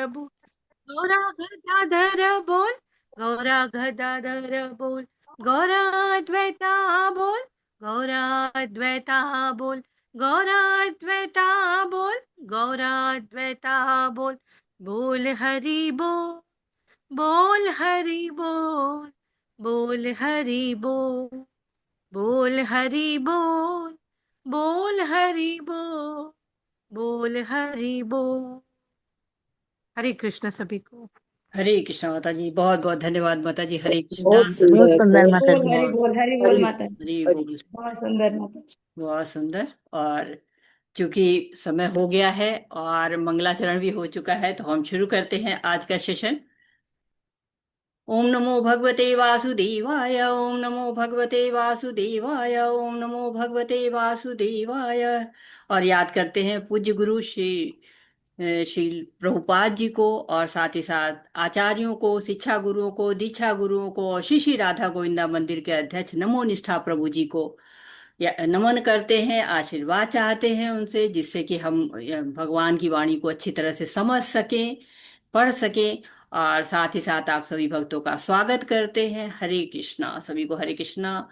बोल, गौरा गदाधर बोल, गौरा गदाधर बोल, गौरा अद्वैता बोल, गौरा अद्वैता बोल, गौरा अद्वैता बोल, गौरा अद्वैता बोल, बोल हरि बोल, बोल हरि बोल, बोल हरि बोल, बोल हरि बोल, बोल हरि बोल, बोल हरि बोल। हरे कृष्ण सभी को। हरे कृष्णा माता जी, बहुत बहुत धन्यवाद माता जी। हरे कृष्णा। बहुत बहुत सुंदर, सुंदर बहुत माता सुंदर। जी। बहुत हरि बोल हरि माता जी। हरि हरि। बोल। बहुत सुंदर माता जी। बहुत सुंदर। और चूंकि समय हो गया है और मंगलाचरण भी हो चुका है, तो हम शुरू करते हैं आज का सेशन। ओम नमो भगवते वासुदेवाय, ओम नमो भगवते वासुदेवाय, ओम नमो भगवते वासुदेवाय। और याद करते हैं पूज्य गुरु श्री प्रभुपाद जी को, और साथ ही साथ आचार्यों को, शिक्षा गुरुओं को, दीक्षा गुरुओं को, और श्री श्री राधा गोविंदा मंदिर के अध्यक्ष नमो निष्ठा प्रभु जी को नमन करते हैं, आशीर्वाद चाहते हैं उनसे, जिससे कि हम भगवान की वाणी को अच्छी तरह से समझ सकें, पढ़ सकें। और साथ ही साथ आप सभी भक्तों का स्वागत करते हैं। हरे कृष्णा सभी को, हरे कृष्णा।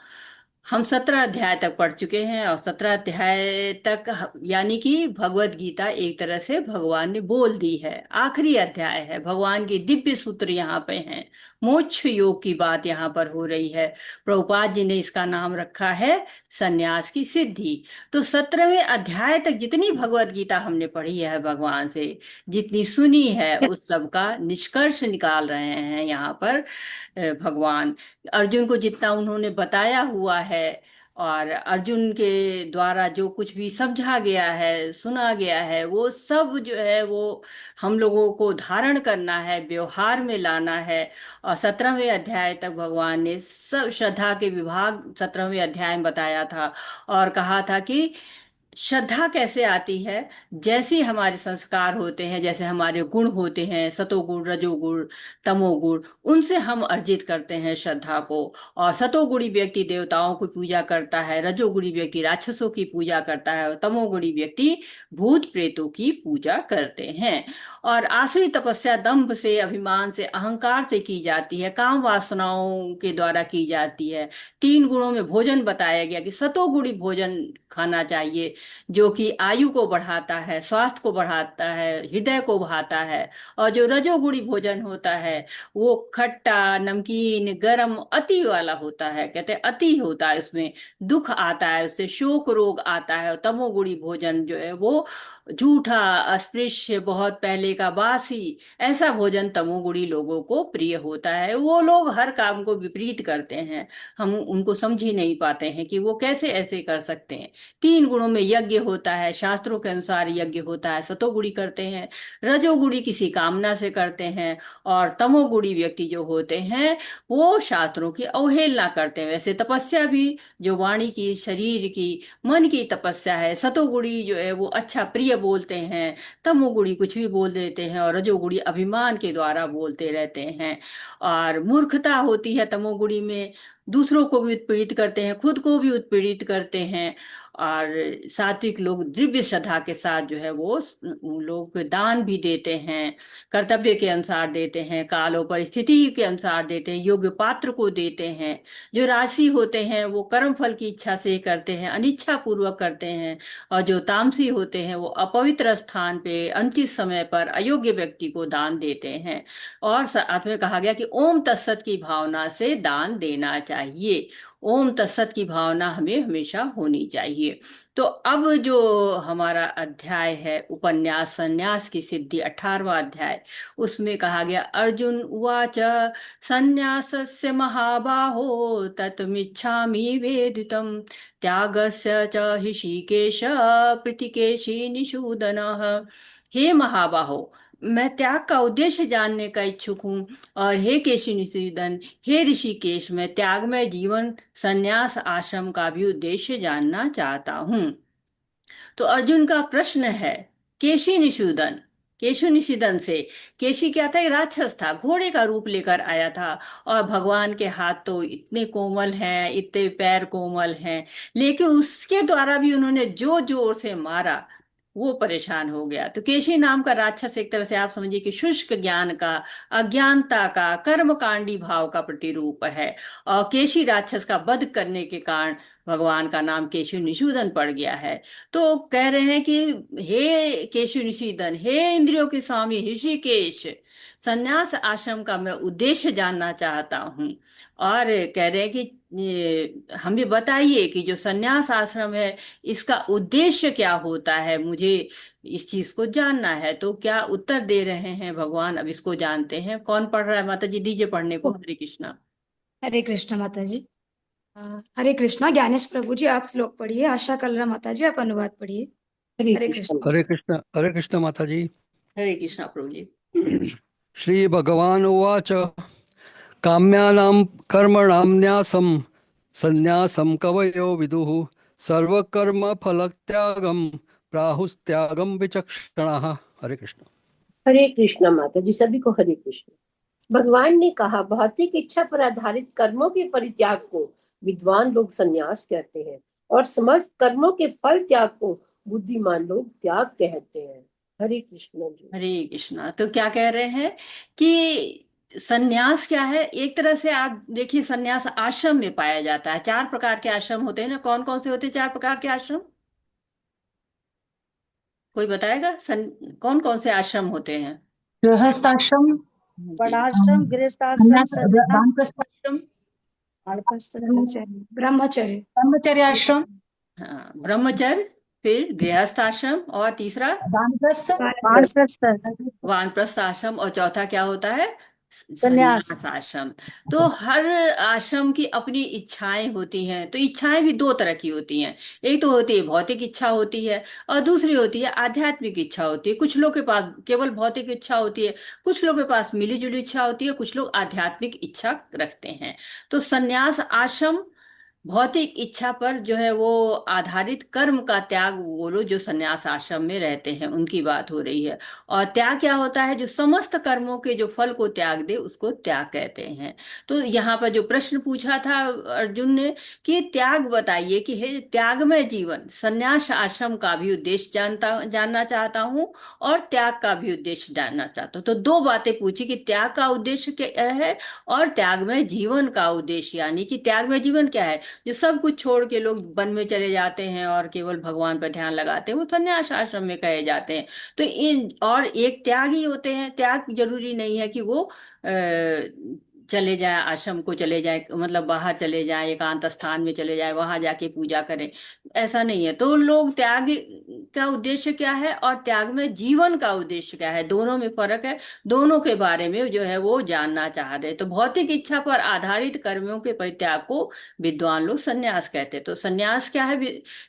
हम 17 अध्याय तक पढ़ चुके हैं, और 17 अध्याय तक यानी कि भगवत गीता एक तरह से भगवान ने बोल दी है। आखिरी अध्याय है, भगवान के दिव्य सूत्र यहाँ पे हैं। मोक्ष योग की बात यहाँ पर हो रही है। प्रभुपाद जी ने इसका नाम रखा है सन्यास की सिद्धि। तो 17वें अध्याय तक जितनी भगवत गीता हमने पढ़ी है भगवान से, जितनी सुनी है, उस सब का निष्कर्ष निकाल रहे हैं यहाँ पर भगवान। अर्जुन को जितना उन्होंने बताया हुआ है, और अर्जुन के द्वारा जो कुछ भी समझा गया है, सुना गया है, वो सब जो है वो हम लोगों को धारण करना है, व्यवहार में लाना है। और 17वें अध्याय तक भगवान ने सब श्रद्धा के विभाग 17वें अध्याय में बताया था, और कहा था कि श्रद्धा कैसे आती है। जैसे हमारे संस्कार होते हैं, जैसे हमारे गुण होते हैं, सतोगुण, रजोगुण, तमोगुण, उनसे हम अर्जित करते हैं श्रद्धा को। और सतोगुणी व्यक्ति देवताओं की पूजा करता है, रजोगुणी व्यक्ति राक्षसों की पूजा करता है, और तमोगुणी व्यक्ति भूत प्रेतों की पूजा करते हैं। और आसुरी तपस्या दंभ से, अभिमान से, अहंकार से की जाती है, काम वासनाओं के द्वारा की जाती है। 3 गुणों में भोजन बताया गया कि सतोगुणी भोजन खाना चाहिए, जो कि आयु को बढ़ाता है, स्वास्थ्य को बढ़ाता है, हृदय को बढ़ाता है। और जो रजोगुणी भोजन होता है, वो खट्टा, नमकीन, गरम, अति वाला होता है। कहते हैं अति होता है, उसमें दुख आता है, उससे शोक रोग आता है। और तमोगुणी भोजन जो है वो झूठा, अस्पृश्य, बहुत पहले का बासी, ऐसा भोजन तमोगुणी लोगों को प्रिय होता है। वो लोग हर काम को विपरीत करते हैं, हम उनको समझ ही नहीं पाते हैं कि वो कैसे ऐसे कर सकते हैं। 3 गुणों में यज्ञ होता है, शास्त्रों के अनुसार यज्ञ होता है, सतोगुणी करते हैं, रजोगुणी किसी कामना से करते हैं, और तमोगुणी व्यक्ति जो होते हैं वो शास्त्रों की अवहेलना करते हैं। वैसे तपस्या भी जो वाणी की, शरीर की, मन की तपस्या है, सतोगुणी जो है वो अच्छा प्रिय बोलते हैं, तमोगुणी कुछ भी बोल देते हैं, और रजोगुणी अभिमान के द्वारा बोलते रहते हैं। और मूर्खता होती है तमोगुणी में, दूसरों को भी उत्पीड़ित करते हैं, खुद को भी उत्पीड़ित करते हैं। और सात्विक लोग दिव्य श्रद्धा के साथ जो है वो उन लोग दान भी देते हैं, कर्तव्य के अनुसार देते हैं, कालों परिस्थिति के अनुसार देते हैं, योग्य पात्र को देते हैं। जो राशि होते हैं वो कर्म फल की इच्छा से करते हैं, अनिच्छा पूर्वक करते हैं। और जो तामसी होते हैं वो अपवित्र स्थान पे अनुचित समय पर अयोग्य व्यक्ति को दान देते हैं। और साथ में कहा गया कि ओम तत्सत की भावना से दान देना चाहिए। ओम तत्सत की भावना हमें हमेशा होनी चाहिए। तो अब जो हमारा अध्याय है उपन्यास संन्यास की सिद्धि, 18वां अध्याय, उसमें कहा गया अर्जुन उवाच संन्यासस्य महाबाहो तत्मिच्छामि वेदितम् त्यागस्य च ऋषिकेश पृथिकेशी निषूदनः। हे महाबाहो, मैं त्याग का उद्देश्य जानने का इच्छुक हूँ। और हे केशिनिषूदन, हे ऋषिकेश, मैं त्यागमय जीवन, संन्यास आश्रम का भी उद्देश्य जानना चाहता हूँ। तो अर्जुन का प्रश्न है केशी निषूदन, केशु निषूदन से। केशी क्या था? एक राक्षस था, घोड़े का रूप लेकर आया था। और भगवान के हाथ तो इतने कोमल हैं, इतने पैर कोमल हैं, लेकिन उसके द्वारा भी उन्होंने जो जोर से मारा, वो परेशान हो गया। तो केशी नाम का राक्षस एक तरह से आप समझिए कि शुष्क ज्ञान का, अज्ञानता का, कर्मकांडी भाव का प्रतिरूप है। और केशी राक्षस का वध करने के कारण भगवान का नाम केशव निषूदन पड़ गया है। तो कह रहे हैं कि हे केशव निषूदन, हे इंद्रियों के स्वामी ऋषिकेश, संन्यास आश्रम का मैं उद्देश्य जानना चाहता हूँ। और कह रहे हैं कि हमें बताइए कि जो संन्यास आश्रम है इसका उद्देश्य क्या होता है, मुझे इस चीज को जानना है। तो क्या उत्तर दे रहे हैं भगवान, अब इसको जानते हैं। कौन पढ़ रहा है माता जी, दीजिए पढ़ने को। हरे कृष्णा। हरे कृष्ण माता जी। अ, हरे कृष्णा। ज्ञानेश प्रभु जी आप श्लोक पढ़िए, आशा कलरा माता जी आप अनुवाद पढ़िए। हरे हरे कृष्ण। कृष्ण। हरे कृष्ण माता जी। हरे कृष्णा प्रभु जी। श्री भगवान उवाच काम्यानां कर्मणां न्यासं सन्न्यासं कवयो विदुः सर्वकर्म फलत्यागं प्राहुस्त्यागं विचक्षणाः। हरे कृष्ण। हरे कृष्ण माता जी, सभी को हरे कृष्ण। भगवान ने कहा, भौतिक इच्छा पर आधारित कर्मों के परित्याग को विद्वान लोग संन्यास कहते हैं और समस्त कर्मों के फल त्याग को बुद्धिमान लोग त्याग कहते हैं। हरे कृष्ण जी। हरे कृष्णा। तो क्या कह रहे हैं कि सन्यास क्या है। एक तरह से आप देखिए, सन्यास आश्रम में पाया जाता है। चार प्रकार के आश्रम होते हैं ना। कौन कौन से होते हैं चार प्रकार के आश्रम, कोई बताएगा। कौन कौन से आश्रम होते हैं। गृहस्थाश्रम, जी। वर्णाश्रम, गृहस्थाश्रम, संन्यास, वानप्रस्थाश्रम, वानप्रस्थ, ब्रह्मचर्य। ब्रह्मचर्य। ब्रह्मचर्य आश्रम, हाँ, ब्रह्मचर्य, फिर गृहस्थ आश्रम, और तीसरा वानप्रस्थ, वानप्रस्थ, वानप्रस्थ आश्रम, और चौथा क्या होता है, संन्यास। संन्यास आश्रम। तो हर आश्रम की अपनी इच्छाएं होती हैं। तो इच्छाएं भी दो तरह की होती हैं। एक तो होती है भौतिक इच्छा होती है, और दूसरी होती है आध्यात्मिक इच्छा होती है। कुछ लोग के पास केवल भौतिक इच्छा होती है, कुछ लोग के पास मिली जुली इच्छा होती है, कुछ लोग आध्यात्मिक इच्छा रखते हैं। तो संन्यास आश्रम भौतिक इच्छा पर जो है वो आधारित कर्म का त्याग, वो लोग जो संन्यास आश्रम में रहते हैं उनकी बात हो रही है। और त्याग क्या होता है, जो समस्त कर्मों के जो फल को त्याग दे उसको त्याग कहते हैं। तो यहाँ पर जो प्रश्न पूछा था अर्जुन ने कि त्याग बताइए, कि हे त्यागमय जीवन, संन्यास आश्रम का भी उद्देश्य जानना चाहता हूँ, और त्याग का भी उद्देश्य जानना चाहता हूँ। तो दो बातें पूछी कि त्याग का उद्देश्य क्या है, और त्यागमय जीवन का उद्देश्य, यानी कि त्यागमय जीवन क्या है। जो सब कुछ छोड़ के लोग वन में चले जाते हैं और केवल भगवान पर ध्यान लगाते हैं, वो संन्यास आश्रम में कहे जाते हैं। तो इन और एक त्याग ही होते हैं। त्याग जरूरी नहीं है कि वो चले जाए, आश्रम को चले जाए, मतलब बाहर चले जाए, एकांत स्थान में चले जाए, वहां जाके पूजा करें, ऐसा नहीं है। तो लोग त्याग का उद्देश्य क्या है और त्याग में जीवन का उद्देश्य क्या है, दोनों में फर्क है। दोनों के बारे में जो है वो जानना चाह रहे। तो भौतिक इच्छा पर आधारित कर्मों के परित्याग को विद्वान लोग संन्यास कहते हैं। तो संन्यास क्या है,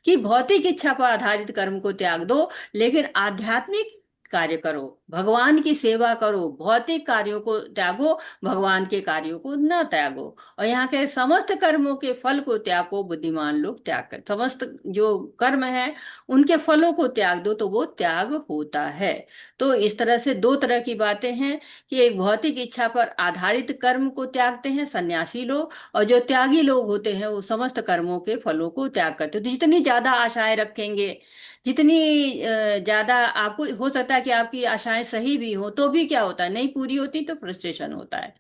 कि भौतिक इच्छा पर आधारित कर्म को त्याग दो, लेकिन आध्यात्मिक कार्य करो, भगवान की सेवा करो, भौतिक कार्यों को त्यागो, भगवान के कार्यों को न त्यागो। और यहाँ के समस्त कर्मों के फल को त्यागो, बुद्धिमान लोग त्याग कर, समस्त जो कर्म है उनके फलों को त्याग दो, तो वो त्याग होता है। तो इस तरह से दो तरह की बातें हैं, कि एक भौतिक इच्छा पर आधारित कर्म को त्यागते हैं सन्यासी लोग, और जो त्यागी लोग होते हैं वो समस्त कर्मों के फलों को त्याग करते हैं। तो जितनी ज्यादा आशाएं रखेंगे, जितनी ज्यादा आपको हो सकता है कि आपकी आशाएं सही भी हो, तो भी क्या होता है, नहीं पूरी होती तो फ्रस्ट्रेशन होता है।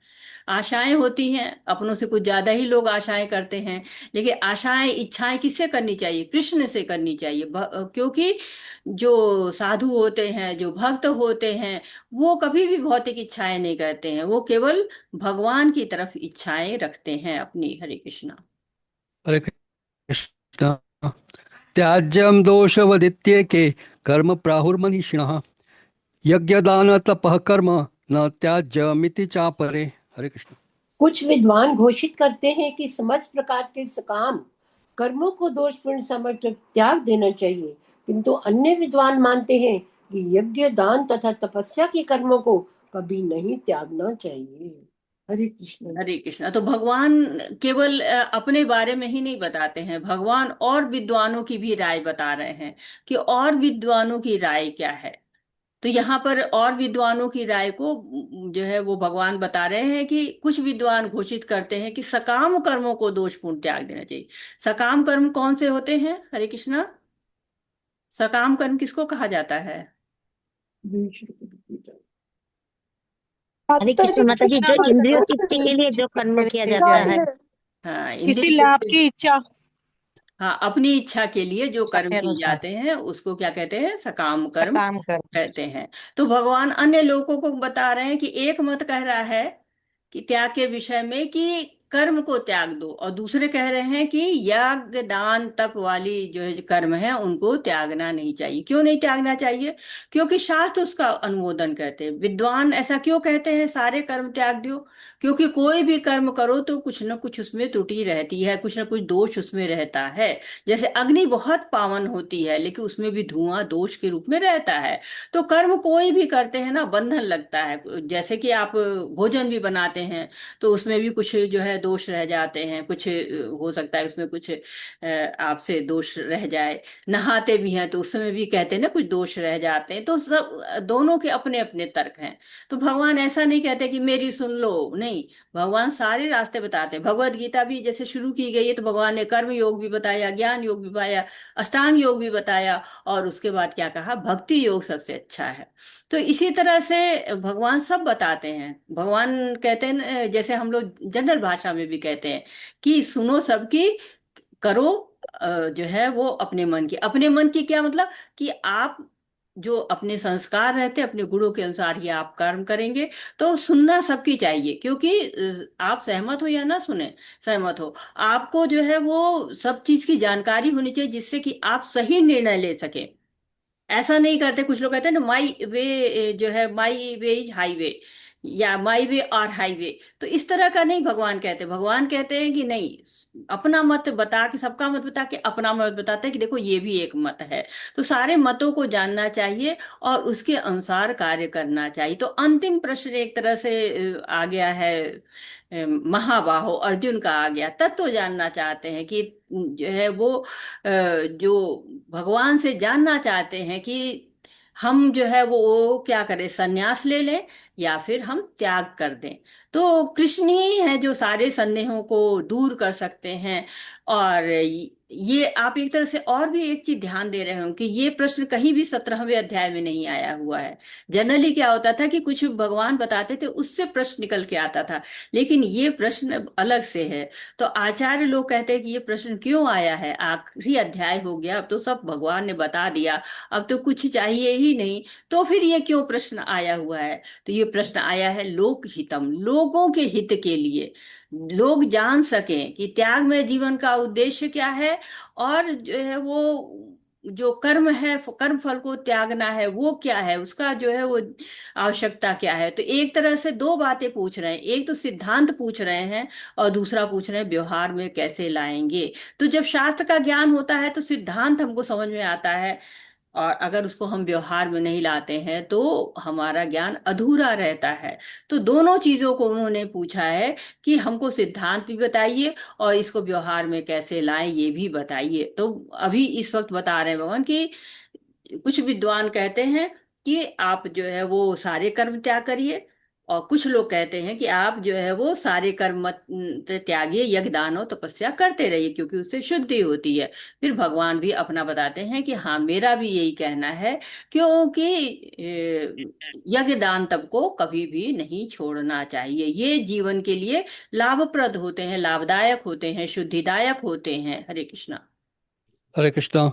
आशाएं होती हैं, अपनों से कुछ ज्यादा ही लोग आशाएं करते हैं। लेकिन आशाएं, इच्छाएं किससे करनी चाहिए, कृष्ण से करनी चाहिए। क्योंकि जो साधु होते हैं, जो भक्त होते हैं, वो कभी भी भौतिक इच्छाएं नहीं करते हैं, वो केवल भगवान की तरफ इच्छाएं रखते हैं अपनी। हरे कृष्णा। हरे कृष्ण। त्याज्यम दोषवदित्येके कर्म प्राहुर्मनीषिणः यज्ञदान तपः कर्म न त्याज्यमिति चापरे। हरे कृष्ण। कुछ विद्वान घोषित करते हैं कि समस्त प्रकार के सकाम कर्मों को दोषपूर्ण समझ त्याग देना चाहिए, किंतु अन्य विद्वान मानते हैं कि यज्ञ, दान तथा तपस्या के कर्मों को कभी नहीं त्यागना चाहिए। हरे कृष्ण। हरे कृष्णा। तो भगवान केवल अपने बारे में ही नहीं बताते हैं, भगवान और विद्वानों की भी राय बता रहे हैं, कि और विद्वानों की राय क्या है। तो यहाँ पर और विद्वानों की राय को जो है वो भगवान बता रहे हैं, कि कुछ विद्वान घोषित करते हैं कि सकाम कर्मों को दोषपूर्ण त्याग देना चाहिए। सकाम कर्म कौन से होते हैं, हरे कृष्णा। सकाम कर्म किसको कहा जाता है? हरे कृष्ण माता जी, जो इंद्रियों की इच्छा के लिए जो कर्म किया जाता है। हाँ, किसी इंद्रिय लाभ की इच्छा। हाँ, अपनी इच्छा के लिए जो इच्छा कर्म के किए अनुसार जाते हैं उसको क्या कहते हैं? सकाम कर्म सकाम कर्म। कहते हैं। तो भगवान अन्य लोगों को बता रहे हैं कि एक मत कह रहा है कि त्याग के विषय में कि कर्म को त्याग दो, और दूसरे कह रहे हैं कि यज्ञ दान तप वाली जो है कर्म है उनको त्यागना नहीं चाहिए। क्यों नहीं त्यागना चाहिए? क्योंकि शास्त्र उसका अनुमोदन करते हैं। विद्वान ऐसा क्यों कहते हैं सारे कर्म त्याग दो? क्योंकि कोई भी कर्म करो तो कुछ न कुछ उसमें त्रुटि रहती है, कुछ न कुछ दोष उसमें रहता है। जैसे अग्नि बहुत पावन होती है लेकिन उसमें भी धुआं दोष के रूप में रहता है। तो कर्म कोई भी करते हैं ना, बंधन लगता है। जैसे कि आप भोजन भी बनाते हैं तो उसमें भी कुछ जो है दोष रह जाते हैं, कुछ हो सकता है उसमें कुछ आपसे दोष रह जाए। नहाते भी हैं तो उसमें भी कहते हैं ना कुछ दोष रह जाते हैं। तो सब दोनों के अपने अपने तर्क हैं। तो भगवान ऐसा नहीं कहते कि मेरी सुन लो, नहीं। भगवान सारे रास्ते बताते हैं। भगवत गीता भी जैसे शुरू की गई है तो भगवान ने कर्म योग भी बताया, ज्ञान योग भी बताया, अष्टांग योग भी बताया, और उसके बाद क्या कहा? भक्ति योग सबसे अच्छा है। तो इसी तरह से भगवान सब बताते हैं। भगवान कहते हैं जैसे हम लोग जनरल भाषा में भी कहते हैं कि सुनो सबकी, करो जो है वो अपने मन की। अपने मन की क्या मतलब? कि आप जो अपने संस्कार रहते हैं अपने गुणों के अनुसार ही आप कर्म करेंगे। तो सुनना सबकी चाहिए, क्योंकि आप सहमत हो या ना सुने, सहमत हो, आपको जो है वो सब चीज की जानकारी होनी चाहिए जिससे कि आप सही निर्णय ले सके। ऐसा नहीं करते, कुछ लोग कहते हैं ना माई वे जो है, माई वे इज हाईवे, या माई वे और हाईवे। तो इस तरह का नहीं भगवान कहते। भगवान कहते हैं कि नहीं, अपना मत बता के, सबका मत बता के अपना मत बताते हैं कि देखो ये भी एक मत है। तो सारे मतों को जानना चाहिए और उसके अनुसार कार्य करना चाहिए। तो अंतिम प्रश्न एक तरह से आ गया है, महाबाहो अर्जुन का आ गया। तत्व जानना चाहते हैं कि जो है वो जो भगवान से जानना चाहते हैं कि हम जो है वो क्या करें, संन्यास ले लें या फिर हम त्याग कर दें। तो कृष्ण ही है जो सारे संदेहों को दूर कर सकते हैं। और ये आप एक तरह से और भी एक चीज ध्यान दे रहे हो कि ये प्रश्न कहीं भी 17वें अध्याय में नहीं आया हुआ है। जनरली क्या होता था कि कुछ भगवान बताते थे उससे प्रश्न निकल के आता था, लेकिन ये प्रश्न अलग से है। तो आचार्य लोग कहते हैं कि ये प्रश्न क्यों आया है, आखिरी अध्याय हो गया, अब तो सब भगवान ने बता दिया, अब तो कुछ चाहिए ही नहीं, तो फिर ये क्यों प्रश्न आया हुआ है? तो ये प्रश्न आया है लोक हितम, लोगों के हित के लिए। लोग जान सकें कि त्याग में जीवन का उद्देश्य क्या है, और जो है वो जो कर्म है, कर्म फल को त्यागना है वो क्या है, उसका जो है वो आवश्यकता क्या है। तो एक तरह से दो बातें पूछ रहे हैं, एक तो सिद्धांत पूछ रहे हैं और दूसरा पूछ रहे हैं व्यवहार में कैसे लाएंगे। तो जब शास्त्र का ज्ञान होता है तो सिद्धांत हमको समझ में आता है, और अगर उसको हम व्यवहार में नहीं लाते हैं तो हमारा ज्ञान अधूरा रहता है। तो दोनों चीजों को उन्होंने पूछा है कि हमको सिद्धांत भी बताइए और इसको व्यवहार में कैसे लाएं ये भी बताइए। तो अभी इस वक्त बता रहे हैं भगवान कि कुछ विद्वान कहते हैं कि आप जो है वो सारे कर्म त्याग करिए, और कुछ लोग कहते हैं कि आप जो है वो सारे कर्म मत त्यागिए, यज्ञ दान और तपस्या करते रहिए क्योंकि उससे शुद्धि होती है। फिर भगवान भी अपना बताते हैं कि हाँ मेरा भी यही कहना है, क्योंकि यज्ञ दान तप को कभी भी नहीं छोड़ना चाहिए। ये जीवन के लिए लाभप्रद होते हैं, लाभदायक होते हैं, शुद्धिदायक होते हैं। हरे कृष्णा। हरे कृष्ण।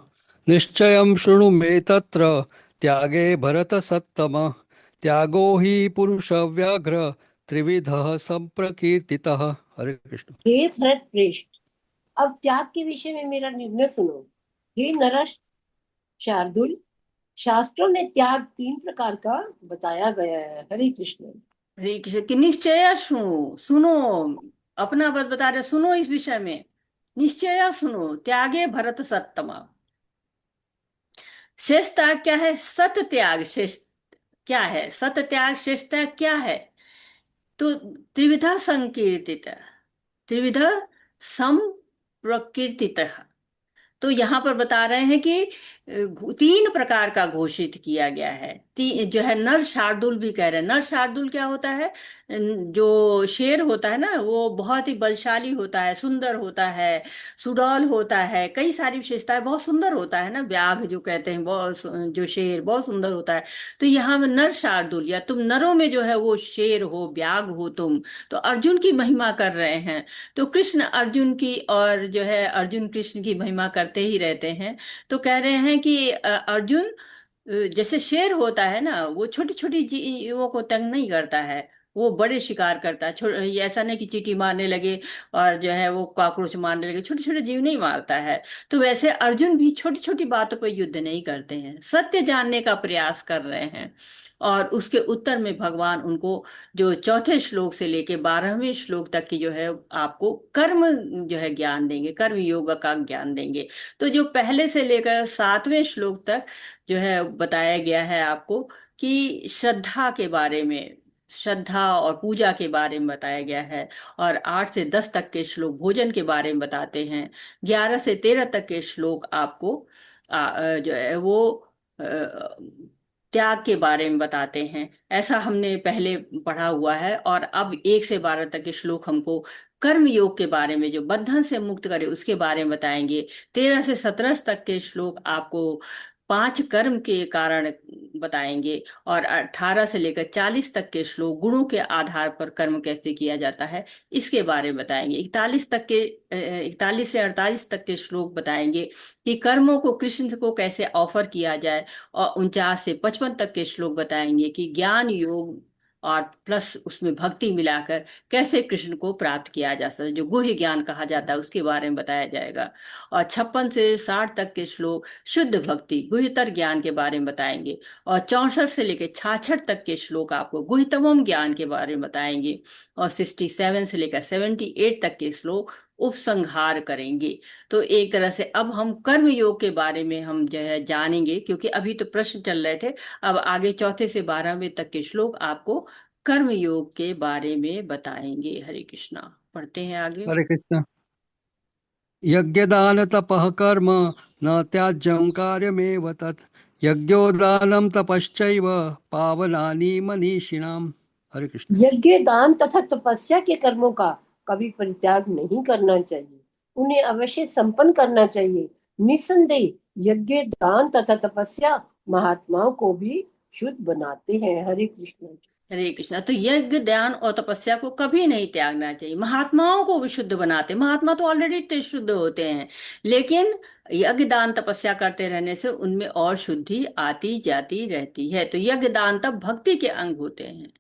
निश्चयं शृणु मे तत्र त्यागे भरत सत्तम, त्यागो हि पुरुष व्याघ्र त्रिविधः संप्रकीर्तितः। हरे कृष्ण। हे भरत श्रेष्ठ, अब त्याग के विषय में मेरा निर्णय सुनो। हे नरश शार्दुल, शास्त्रों में त्याग 3 प्रकार का बताया गया है। हरे कृष्ण। हरे कृष्ण की निश्चय सुनो, सुनो, अपना बात बता रहे, सुनो इस विषय में, निश्चय सुनो। त्यागे भरत सत्तमा, शेष त्याग क्या है? सत त्याग शेष क्या है? सत त्याग शेष त्याग क्या है? तो त्रिविधा संकीर्तित, त्रिविधा सम प्रकीर्तित। तो यहाँ पर बता रहे हैं कि 3 प्रकार का घोषित किया गया है। जो है नर शार्दुल भी कह रहे हैं। नर शार्दुल क्या होता है? जो शेर होता है ना, वो बहुत ही बलशाली होता है, सुंदर होता है, सुडौल होता है, कई सारी विशेषताएं, बहुत सुंदर होता है ना। व्याघ जो कहते हैं, जो शेर बहुत सुंदर होता है। तो यहाँ में नर शार्दुल, या तुम नरों में जो है वो शेर हो, व्याघ हो तुम। तो अर्जुन की महिमा कर रहे हैं। तो कृष्ण अर्जुन की, और जो है अर्जुन कृष्ण की महिमा करते ही रहते हैं। तो कह रहे हैं कि अर्जुन जैसे शेर होता है ना, वो छोटी छोटी जीवों को तंग नहीं करता है, वो बड़े शिकार करता है। ये ऐसा नहीं कि चींटी मारने लगे और जो है वो कॉकरोच मारने लगे, छोटे छोटे जीव नहीं मारता है। तो वैसे अर्जुन भी छोटी छोटी बातों पर युद्ध नहीं करते हैं, सत्य जानने का प्रयास कर रहे हैं। और उसके उत्तर में भगवान उनको जो चौथे श्लोक से लेके 12वें श्लोक तक की जो है आपको कर्म जो है ज्ञान देंगे, कर्म योग का ज्ञान देंगे। तो जो पहले से लेकर 7वें श्लोक तक जो है बताया गया है आपको कि श्रद्धा के बारे में, श्रद्धा और पूजा के बारे में बताया गया है। और 8 से 10 तक के श्लोक भोजन के बारे में बताते हैं। 11 से 13 तक के श्लोक आपको जो है वो अ, त्याग के बारे में बताते हैं। ऐसा हमने पहले पढ़ा हुआ है। और अब 1 से 12 तक के श्लोक हमको कर्म योग के बारे में, जो बंधन से मुक्त करे, उसके बारे में बताएंगे। 13 से 17 तक के श्लोक आपको 5 कर्म के कारण बताएंगे। और 18 से लेकर 40 तक के श्लोक गुणों के आधार पर कर्म कैसे किया जाता है, इसके बारे में बताएंगे। 41 से 48 तक के श्लोक बताएंगे कि कर्मों को कृष्ण को कैसे ऑफर किया जाए। और 49 से 55 तक के श्लोक बताएंगे कि ज्ञान योग और प्लस उसमें भक्ति मिलाकर कैसे कृष्ण को प्राप्त किया जा सकता है, जो गुह्य ज्ञान कहा जाता है, उसके बारे में बताया जाएगा। और 56 से 60 तक के श्लोक शुद्ध भक्ति, गुह्यतर ज्ञान के बारे में बताएंगे। और 64 से लेकर 66 तक के श्लोक आपको गुह्यतम ज्ञान के बारे में बताएंगे। और 67 से लेकर 78 तक के श्लोक उपसंहार करेंगे। तो एक तरह से अब हम कर्म योग के बारे में हम जो है जानेंगे, क्योंकि अभी तो प्रश्न चल रहे थे। अब आगे 4 से 12वें तक के श्लोक आपको कर्म योग के बारे में बताएंगे। हरे कृष्णा। पढ़ते हैं आगे। हरे कृष्ण। यज्ञदान तपः कर्म न त्याज्यं कार्यमेव तत् यज्ञोदानं तपश्चैव पावनानि मनीषिणाम्। हरे कृष्ण। यज्ञ दान तथा तपस्या के कर्मों का कभी परित्याग नहीं करना चाहिए, उन्हें अवश्य संपन्न करना चाहिए। निस्संदेह यज्ञ दान तथा तपस्या महात्माओं को भी शुद्ध बनाते हैं। हरे कृष्ण। हरे कृष्णा। तो यज्ञ ध्यान और तपस्या को कभी नहीं त्यागना चाहिए। महात्माओं को विशुद्ध बनाते, महात्मा तो ऑलरेडी इतने शुद्ध होते हैं, लेकिन यज्ञ दान तपस्या करते रहने से उनमें और शुद्धि आती जाती रहती है। तो यज्ञ दान तब भक्ति के अंग होते हैं,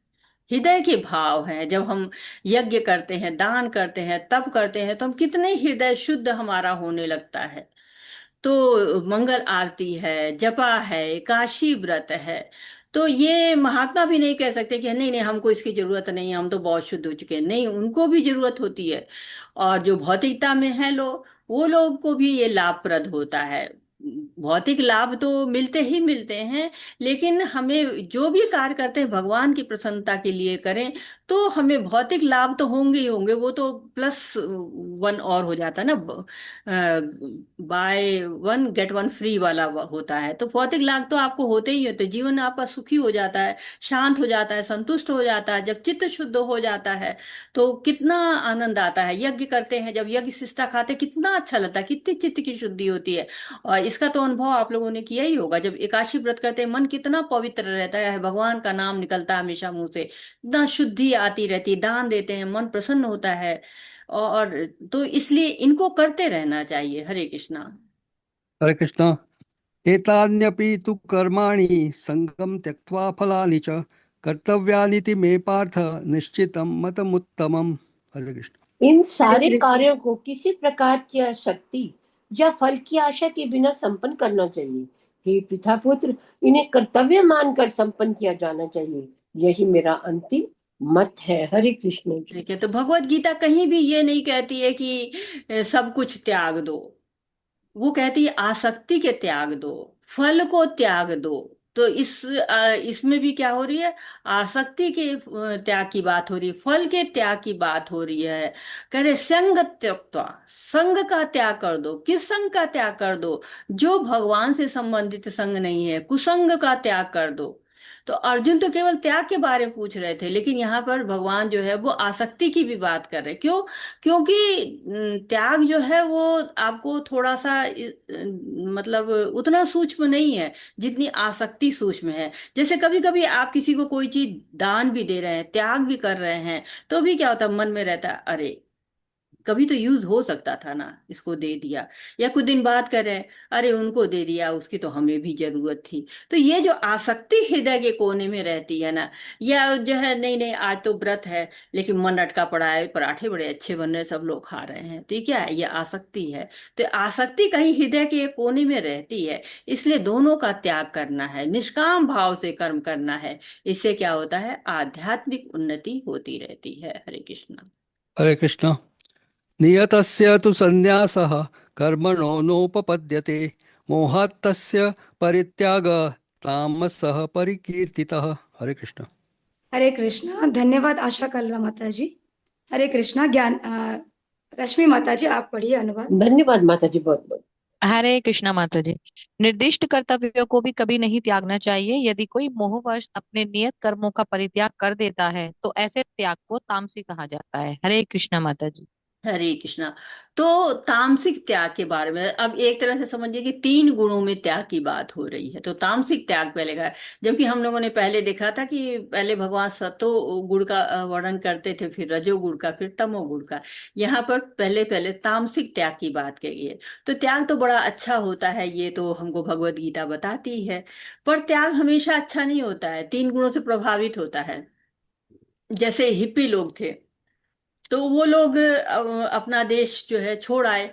हृदय के भाव हैं। जब हम यज्ञ करते हैं, दान करते हैं, तप करते हैं, तो हम कितने हृदय शुद्ध हमारा होने लगता है। तो मंगल आरती है, जपा है, एकादशी व्रत है। तो ये महात्मा भी नहीं कह सकते कि नहीं नहीं हमको इसकी जरूरत नहीं है, हम तो बहुत शुद्ध हो चुके हैं। नहीं, उनको भी जरूरत होती है। और जो भौतिकता में है लोग, वो लोग को भी ये लाभप्रद होता है। भौतिक लाभ तो मिलते ही मिलते हैं, लेकिन हमें जो भी कार्य करते हैं भगवान की प्रसन्नता के लिए करें, तो हमें भौतिक लाभ तो होंगे ही होंगे। वो तो +1 और हो जाता है ना, बाय 1 गेट 1 फ्री वाला होता है। तो भौतिक लाभ तो आपको होते ही होते, जीवन आपका सुखी हो जाता है, शांत हो जाता है, संतुष्ट हो जाता है। जब चित्त शुद्ध हो जाता है तो कितना आनंद आता है। यज्ञ करते हैं, जब यज्ञ शिष्टा खाते हैं, कितना अच्छा लगता है, कितनी चित्त की शुद्धि होती है। और इसका तो अनुभव आप लोगों ने किया ही होगा। जब एकादशी व्रत करते हैं, मन कितना पवित्र रहता है, भगवान का नाम निकलता है हमेशा मुंह से, इतना शुद्धि आती रहती है। दान देते हैं, मन प्रसन्न होता है। और तो इसलिए इनको करते रहना चाहिए। हरे कृष्णा। हरे कृष्ण। एतान्यपि तु कर्माणि संगम त्यक्त्वा फलानि च कर्तव्यानिति मे पार्थ निश्चितं मतमुत्तमम्। हरे कृष्ण। इन हरे सारे कृष्ण। कार्यों को किसी प्रकार की आसक्ति या फल की आशा के बिना संपन्न करना चाहिए। हे पितापुत्र, इन्हें कर्तव्य मानकर संपन्न किया जाना चाहिए। यही मेरा अंतिम मत है। हरे कृष्ण जी। ठीक है। तो भगवत गीता कहीं भी ये नहीं कहती है कि सब कुछ त्याग दो। वो कहती है आसक्ति के त्याग दो, फल को त्याग दो। तो इसमें भी क्या हो रही है, आसक्ति के त्याग की बात हो रही है, फल के त्याग की बात हो रही है। कह रहे संग त्यक्त्वा, संग का त्याग कर दो। किस संग का त्याग कर दो? जो भगवान से संबंधित संग नहीं है, कुसंग का त्याग कर दो। तो अर्जुन तो केवल त्याग के बारे में पूछ रहे थे, लेकिन यहाँ पर भगवान जो है वो आसक्ति की भी बात कर रहे हैं। क्यों? क्योंकि त्याग जो है वो आपको थोड़ा सा मतलब उतना सूक्ष्म नहीं है जितनी आसक्ति सूक्ष्म है। जैसे कभी कभी आप किसी को कोई चीज दान भी दे रहे हैं, त्याग भी कर रहे हैं, तो भी क्या होता है, मन में रहता है अरे कभी तो यूज हो सकता था ना, इसको दे दिया। या कुछ दिन बाद करें, अरे उनको दे दिया, उसकी तो हमें भी जरूरत थी। तो ये जो आसक्ति हृदय के कोने में रहती है ना, या जो है नहीं नहीं आज तो व्रत है लेकिन मन अटका पड़ा है, पराठे बड़े अच्छे बन रहे हैं, सब लोग खा रहे हैं, तो ये क्या है, ये आसक्ति है। तो आसक्ति कहीं हृदय के एक कोने में रहती है। इसलिए दोनों का त्याग करना है, निष्काम भाव से कर्म करना है। इससे क्या होता है, आध्यात्मिक उन्नति होती रहती है। हरे कृष्णा। हरे कृष्ण। नियतस्य तु संन्यासः कर्मणो नोपपद्यते मोहात् तस्य परित्यागः तामसः परिकीर्तितः। हरे कृष्ण। हरे कृष्णा। धन्यवाद आशा कलरा माता जी। हरे कृष्णा। रश्मि माता जी आप पढ़िए अनुवाद। धन्यवाद माता जी, बहुत बहुत। हरे कृष्णा माता जी। निर्दिष्ट कर्तव्यों को भी कभी नहीं त्यागना चाहिए। यदि कोई मोहवश अपने नियत कर्मों का परित्याग कर देता है तो ऐसे त्याग को तामसी कहा जाता है। हरे कृष्णा माता जी। हरे कृष्णा। तो तामसिक त्याग के बारे में अब एक तरह से समझिए कि तीन गुणों में त्याग की बात हो रही है। तो तामसिक त्याग पहले का है, जबकि हम लोगों ने पहले देखा था कि पहले भगवान सतो गुण का वर्णन करते थे, फिर रजोगुण का, फिर तमोगुण का। यहाँ पर पहले पहले तामसिक त्याग की बात कही है। तो त्याग तो बड़ा अच्छा होता है, ये तो हमको भगवत गीता बताती है। पर त्याग हमेशा अच्छा नहीं होता है, तीन गुणों से प्रभावित होता है। जैसे हिप्पी लोग थे, तो वो लोग अपना देश जो है छोड़ आए,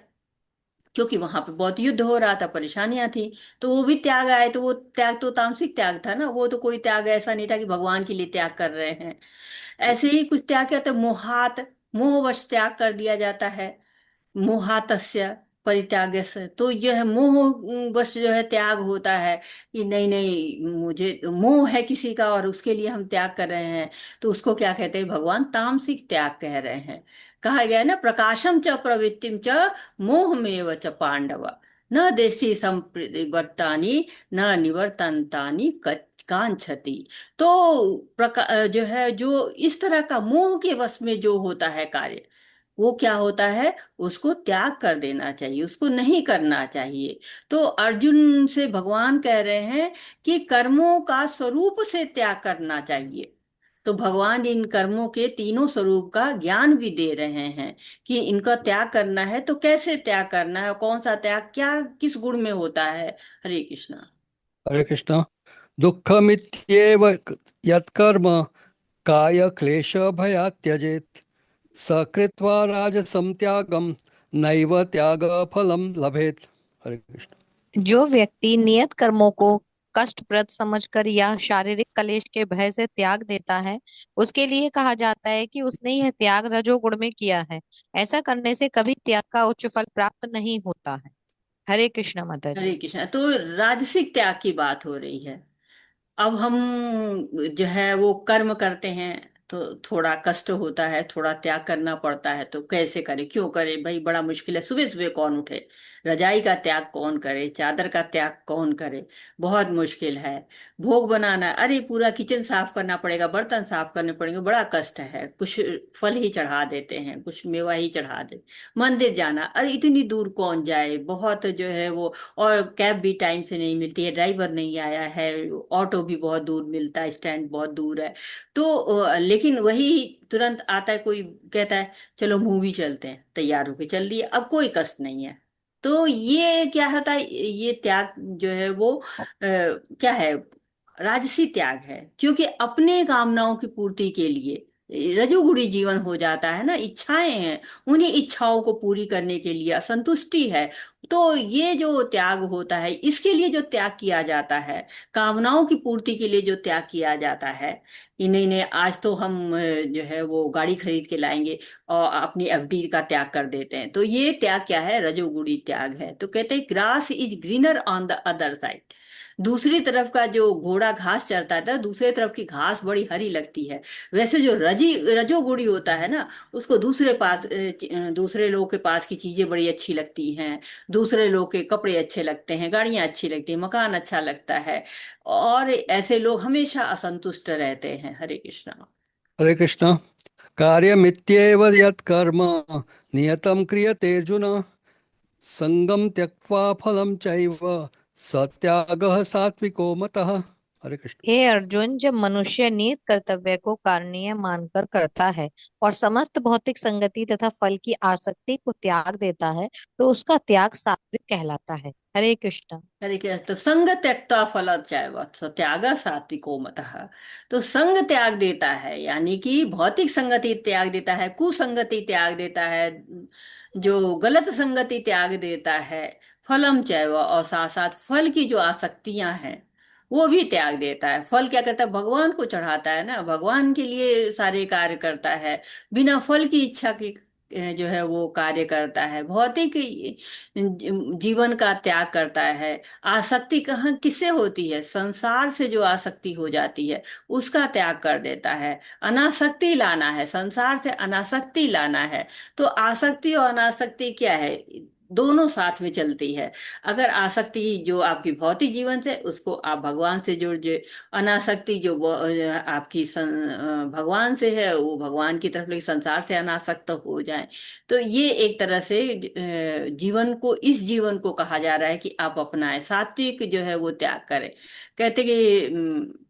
क्योंकि वहां पे बहुत युद्ध हो रहा था, परेशानियां थी। तो वो भी त्याग आए, तो वो त्याग तो तामसिक त्याग था ना, वो तो कोई त्याग ऐसा नहीं था कि भगवान के लिए त्याग कर रहे हैं। ऐसे ही कुछ त्याग क्या होता है, मोहात, मोहवश त्याग कर दिया जाता है। मोहातस्य परित्यागस्य, तो यह मोह वश जो है त्याग होता है कि नहीं नहीं मुझे मोह है किसी का और उसके लिए हम त्याग कर रहे हैं, तो उसको क्या कहते हैं, भगवान तामसिक त्याग कह रहे हैं। कहा गया है ना, प्रकाशम च प्रवृत्तिम च मोहमेव च पांडव, न देशी संप्रवर्तानि न निवर्तन्तानि कांक्षति। तो जो है, जो इस तरह का मोह के वश में जो होता है कार्य, वो क्या होता है, उसको त्याग कर देना चाहिए, उसको नहीं करना चाहिए। तो अर्जुन से भगवान कह रहे हैं कि कर्मों का स्वरूप से त्याग करना चाहिए। तो भगवान इन कर्मों के तीनों स्वरूप का ज्ञान भी दे रहे हैं कि इनका त्याग करना है तो कैसे त्याग करना है, कौन सा त्याग क्या किस गुण में होता है। हरे कृष्णा। हरे कृष्ण। दुःखमित्येव यत्कर्म काय क्लेश भयात् त्यजेत् स कृत्वा राजसं त्यागं नैव त्यागफलं लभेत्। हरे कृष्ण। जो व्यक्ति नियत कर्मों को कष्टप्रद समझकर या शारीरिक क्लेश के भय से त्याग देता है, उसके लिए कहा जाता है कि उसने यह त्याग रजोगुण में किया है। ऐसा करने से कभी त्याग का उच्च फल प्राप्त नहीं होता है। हरे कृष्णा माता जी। हरे कृष्णा। तो राजसिक त्याग की बात हो रही है। अब हम जो है वो कर्म करते हैं तो थोड़ा कष्ट होता है, थोड़ा त्याग करना पड़ता है, तो कैसे करें, क्यों करें भाई, बड़ा मुश्किल है। सुबह सुबह कौन उठे, रजाई का त्याग कौन करे, चादर का त्याग कौन करे, बहुत मुश्किल है। भोग बनाना, अरे पूरा किचन साफ करना पड़ेगा, बर्तन साफ करने पड़ेंगे, बड़ा कष्ट है। कुछ फल ही चढ़ा देते हैं, कुछ मेवा ही चढ़ा दे। मंदिर जाना, अरे इतनी दूर कौन जाए, बहुत जो है वो, और कैब भी टाइम से नहीं मिलती है, ड्राइवर नहीं आया है, ऑटो भी बहुत दूर मिलता है, स्टैंड बहुत दूर है। तो लेकिन वही तुरंत आता है कोई, कहता है चलो मूवी चलते हैं, तैयार होके चल दिए, अब कोई कष्ट नहीं है। तो ये क्या होता है, ये त्याग जो है वो क्या है, राजसी त्याग है। क्योंकि अपने कामनाओं की पूर्ति के लिए रजोगुणी जीवन हो जाता है ना, इच्छाएं हैं, उन्हीं इच्छाओं को पूरी करने के लिए असंतुष्टि है। तो ये जो त्याग होता है, इसके लिए जो त्याग किया जाता है, कामनाओं की पूर्ति के लिए जो त्याग किया जाता है कि नहीं नहीं आज तो हम जो है वो गाड़ी खरीद के लाएंगे, और अपनी एफडी का त्याग कर देते हैं, तो ये त्याग क्या है, रजोगुणी त्याग है। तो कहते हैं grass is greener on the other side, दूसरी तरफ का जो घोड़ा घास चरता था, दूसरी तरफ की घास बड़ी हरी लगती है। वैसे जो रजोगुणी होता है ना, उसको दूसरे लोग के पास की चीजें बड़ी अच्छी लगती हैं, दूसरे लोग के कपड़े अच्छे लगते हैं, गाड़ियां अच्छी लगती हैं, मकान अच्छा लगता है, और ऐसे लोग हमेशा असंतुष्ट रहते हैं। हरे कृष्णा। हरे कृष्ण। कार्यमित्येव यत्कर्म नियतं क्रियते अर्जुन, संगम त्यक्त्वा फलं चैव सत्यागः सात्विको मतः। हरे कृष्ण। हे अर्जुन, जब मनुष्य नियत कर्तव्य को कारणीय मानकर करता है और समस्त भौतिक संगति तथा फल की आसक्ति को त्याग देता है, तो उसका त्याग सात्विक कहलाता है। हरे कृष्ण। हरे कृष्ण। तो संग त्यक्त्वा फल चैव त्याग सात्विको मतः। तो संग त्याग देता है, यानी कि भौतिक संगति त्याग देता है, कुसंगति त्याग देता है, जो गलत संगति त्याग देता है, फलम चैव, और साथ साथ फल की जो आसक्तियां हैं वो भी त्याग देता है। फल क्या करता है, भगवान को चढ़ाता है ना, भगवान के लिए सारे कार्य करता है, बिना फल की इच्छा के जो है वो कार्य करता है, भौतिक जीवन का त्याग करता है। आसक्ति कहाँ किससे होती है, संसार से जो आसक्ति हो जाती है उसका त्याग कर देता है। अनासक्ति लाना है, संसार से अनासक्ति लाना है। तो आसक्ति और अनासक्ति क्या है, दोनों साथ में चलती है। अगर आसक्ति जो आपकी भौतिक जीवन से, उसको आप भगवान से जोड़ दे, अनासक्ति जो आपकी भगवान से है, वो भगवान की तरफ, लेकिन संसार से अनासक्त हो जाए, तो ये एक तरह से जीवन को, इस जीवन को कहा जा रहा है कि आप अपनाएं, सात्विक जो है वो त्याग करें। कहते कि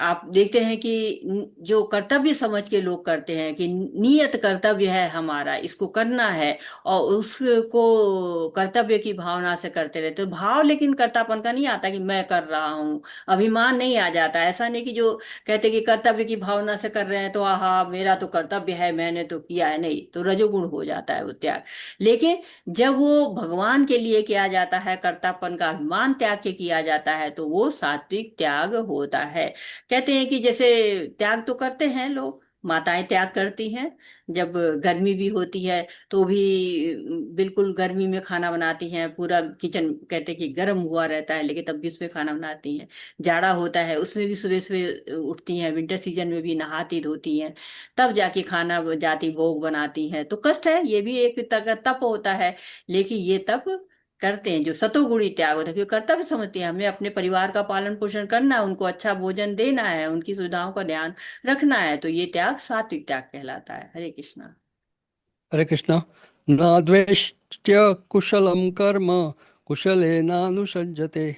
आप देखते हैं कि जो कर्तव्य समझ के लोग करते हैं कि नियत कर्तव्य है हमारा, इसको करना है, और उसको कर्तव्य की भावना से करते रहते, तो भाव लेकिन कर्तापन का नहीं आता कि मैं कर रहा हूँ, अभिमान नहीं आ जाता। ऐसा नहीं कि जो कहते कि कर्तव्य की भावना से कर रहे हैं तो आहा मेरा तो कर्तव्य है, मैंने तो किया है, नहीं, तो रजोगुण हो जाता है वो त्याग। लेकिन जब वो भगवान के लिए किया जाता है, कर्तापन का अभिमान त्याग के किया जाता है, तो वो सात्विक त्याग होता है। कहते हैं कि जैसे त्याग तो करते हैं लोग, माताएं त्याग करती हैं, जब गर्मी भी होती है तो भी बिल्कुल गर्मी में खाना बनाती हैं, पूरा किचन कहते हैं कि गर्म हुआ रहता है, लेकिन तब भी उसमें खाना बनाती हैं। जाड़ा होता है उसमें भी सुबह सुबह उठती हैं, विंटर सीजन में भी नहाती धोती हैं, तब जाके खाना जाती भोग बनाती हैं। तो कष्ट है, ये भी एक तरह का तप होता है, लेकिन ये तप करते हैं जो सतोगुणी त्याग होता है, क्योंकि कर्तव्य समझते हैं हमें अपने परिवार का पालन पोषण करना है, उनको अच्छा भोजन देना है, उनकी सुविधाओं का ध्यान रखना है, तो ये त्याग सात्विक त्याग कहलाता है। हरे कृष्णा। हरे कृष्ण। न द्वेष्ट्य कुशलं कर्म कुशलेनानुषज्यते,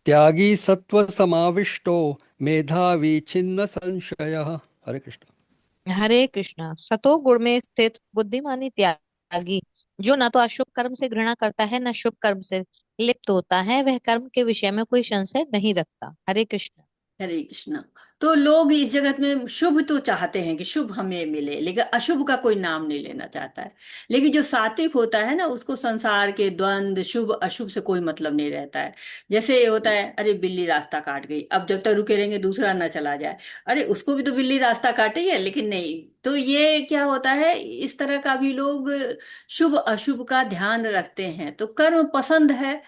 त्यागी सत्व समाविष्टो मेधावी छिन्न संशयः। हरे कृष्ण। हरे कृष्णा। सतो गुण में स्थित बुद्धिमानी त्यागी, जो न तो अशुभ कर्म से घृणा करता है, न शुभ कर्म से लिप्त होता है, वह कर्म के विषय में कोई संशय नहीं रखता। हरे कृष्ण। हरे कृष्णा। तो लोग इस जगत में शुभ तो चाहते हैं कि शुभ हमें मिले, लेकिन अशुभ का कोई नाम नहीं लेना चाहता है। लेकिन जो सात्विक होता है ना, उसको संसार के द्वंद शुभ अशुभ से कोई मतलब नहीं रहता है। जैसे ये होता है, अरे बिल्ली रास्ता काट गई, अब जब तक रुके रहेंगे दूसरा ना चला जाए, अरे उसको भी तो बिल्ली रास्ता काटी है, लेकिन नहीं। तो ये क्या होता है, इस तरह का भी लोग शुभ अशुभ का ध्यान रखते हैं। तो कर्म पसंद है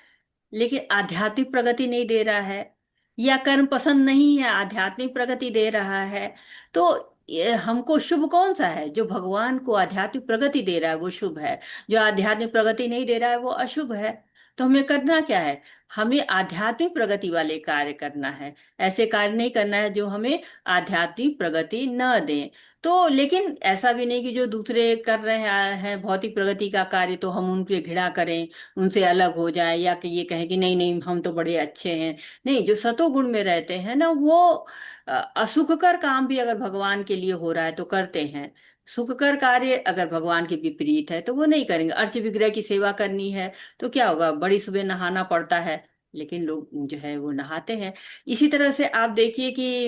लेकिन आध्यात्मिक प्रगति नहीं दे रहा है, या कर्म पसंद नहीं है आध्यात्मिक प्रगति दे रहा है, तो ये हमको शुभ कौन सा है, जो भगवान को आध्यात्मिक प्रगति दे रहा है वो शुभ है, जो आध्यात्मिक प्रगति नहीं दे रहा है वो अशुभ है। तो हमें करना क्या है, हमें आध्यात्मिक प्रगति वाले कार्य करना है, ऐसे कार्य नहीं करना है जो हमें आध्यात्मिक प्रगति न दें। तो लेकिन ऐसा भी नहीं कि जो दूसरे कर रहे हैं भौतिक प्रगति का कार्य तो हम उन पे घृणा करें, उनसे अलग हो जाए, या कि ये कहें कि नहीं नहीं हम तो बड़े अच्छे हैं। नहीं, जो सतोगुण में रहते हैं ना, वो असुखकर काम भी अगर भगवान के लिए हो रहा है तो करते हैं, सुखकर कार्य अगर भगवान के विपरीत है तो वो नहीं करेंगे। अर्च विग्रह की सेवा करनी है तो क्या होगा, बड़ी सुबह नहाना पड़ता है, लेकिन लोग जो है वो नहाते हैं। इसी तरह से आप देखिए कि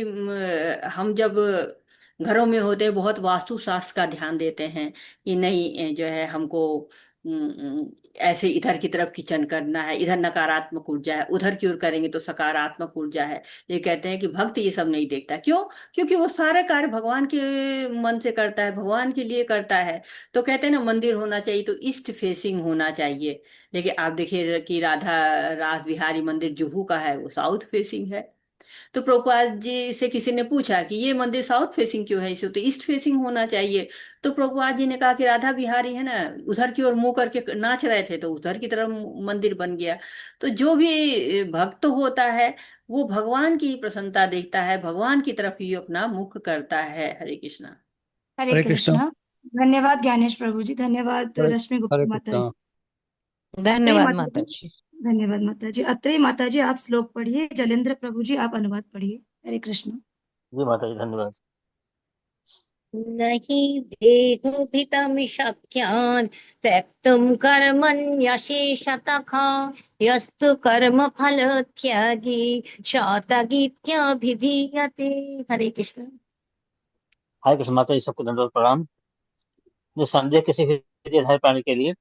हम जब घरों में होते हैं बहुत वास्तु शास्त्र का ध्यान देते हैं कि नहीं जो है हमको ऐसे इधर की तरफ खिंचन करना है, इधर नकारात्मक ऊर्जा है, उधर की ओर करेंगे तो सकारात्मक ऊर्जा है। ये कहते हैं कि भक्त ये सब नहीं देखता। क्यों? क्योंकि वो सारे कार्य भगवान के मन से करता है, भगवान के लिए करता है। तो कहते हैं ना, मंदिर होना चाहिए तो ईस्ट फेसिंग होना चाहिए। लेकिन आप देखिए कि राधा रास बिहारी मंदिर जुहू का है, वो साउथ फेसिंग है। तो प्रभुपाद जी से किसी ने पूछा कि ये मंदिर साउथ फेसिंग क्यों है, इसे तो ईस्ट फेसिंग होना चाहिए। तो प्रभुपाद जी ने कहा कि राधा बिहारी है ना, उधर की ओर मुंह करके नाच रहे थे, तो उधर की तरफ मंदिर बन गया। तो जो भी भक्त होता है वो भगवान की प्रसन्नता देखता है, भगवान की तरफ ही अपना मुख करता है। हरे कृष्णा। हरे हरे कृष्णा। कृष्णा। धन्यवाद ज्ञानेश प्रभु जी, धन्यवाद हरे रश्मि हरे गुप्ता माता कृष्णा। जी। अत्रे धन्यवाद माता माता जी। जी। धन्यवाद माता जी। अत्रे माता जी आप श्लोक पढ़िए, जलेंद्र प्रभु जी आप अनुवाद पढ़िए। हरे कृष्ण। जी माता जी धन्यवाद। नहि देहोभितं शक्यान् त्यक्तुं कर्मण्यशेषतः यस्तु कर्मफलत्यागी शतगित्यभिधीयते। हरे कृष्ण। हरे कृष्ण माता जी, सबको दंडवत प्रणाम। निस्संदेह किसी भी देहधारी प्राणी के लिए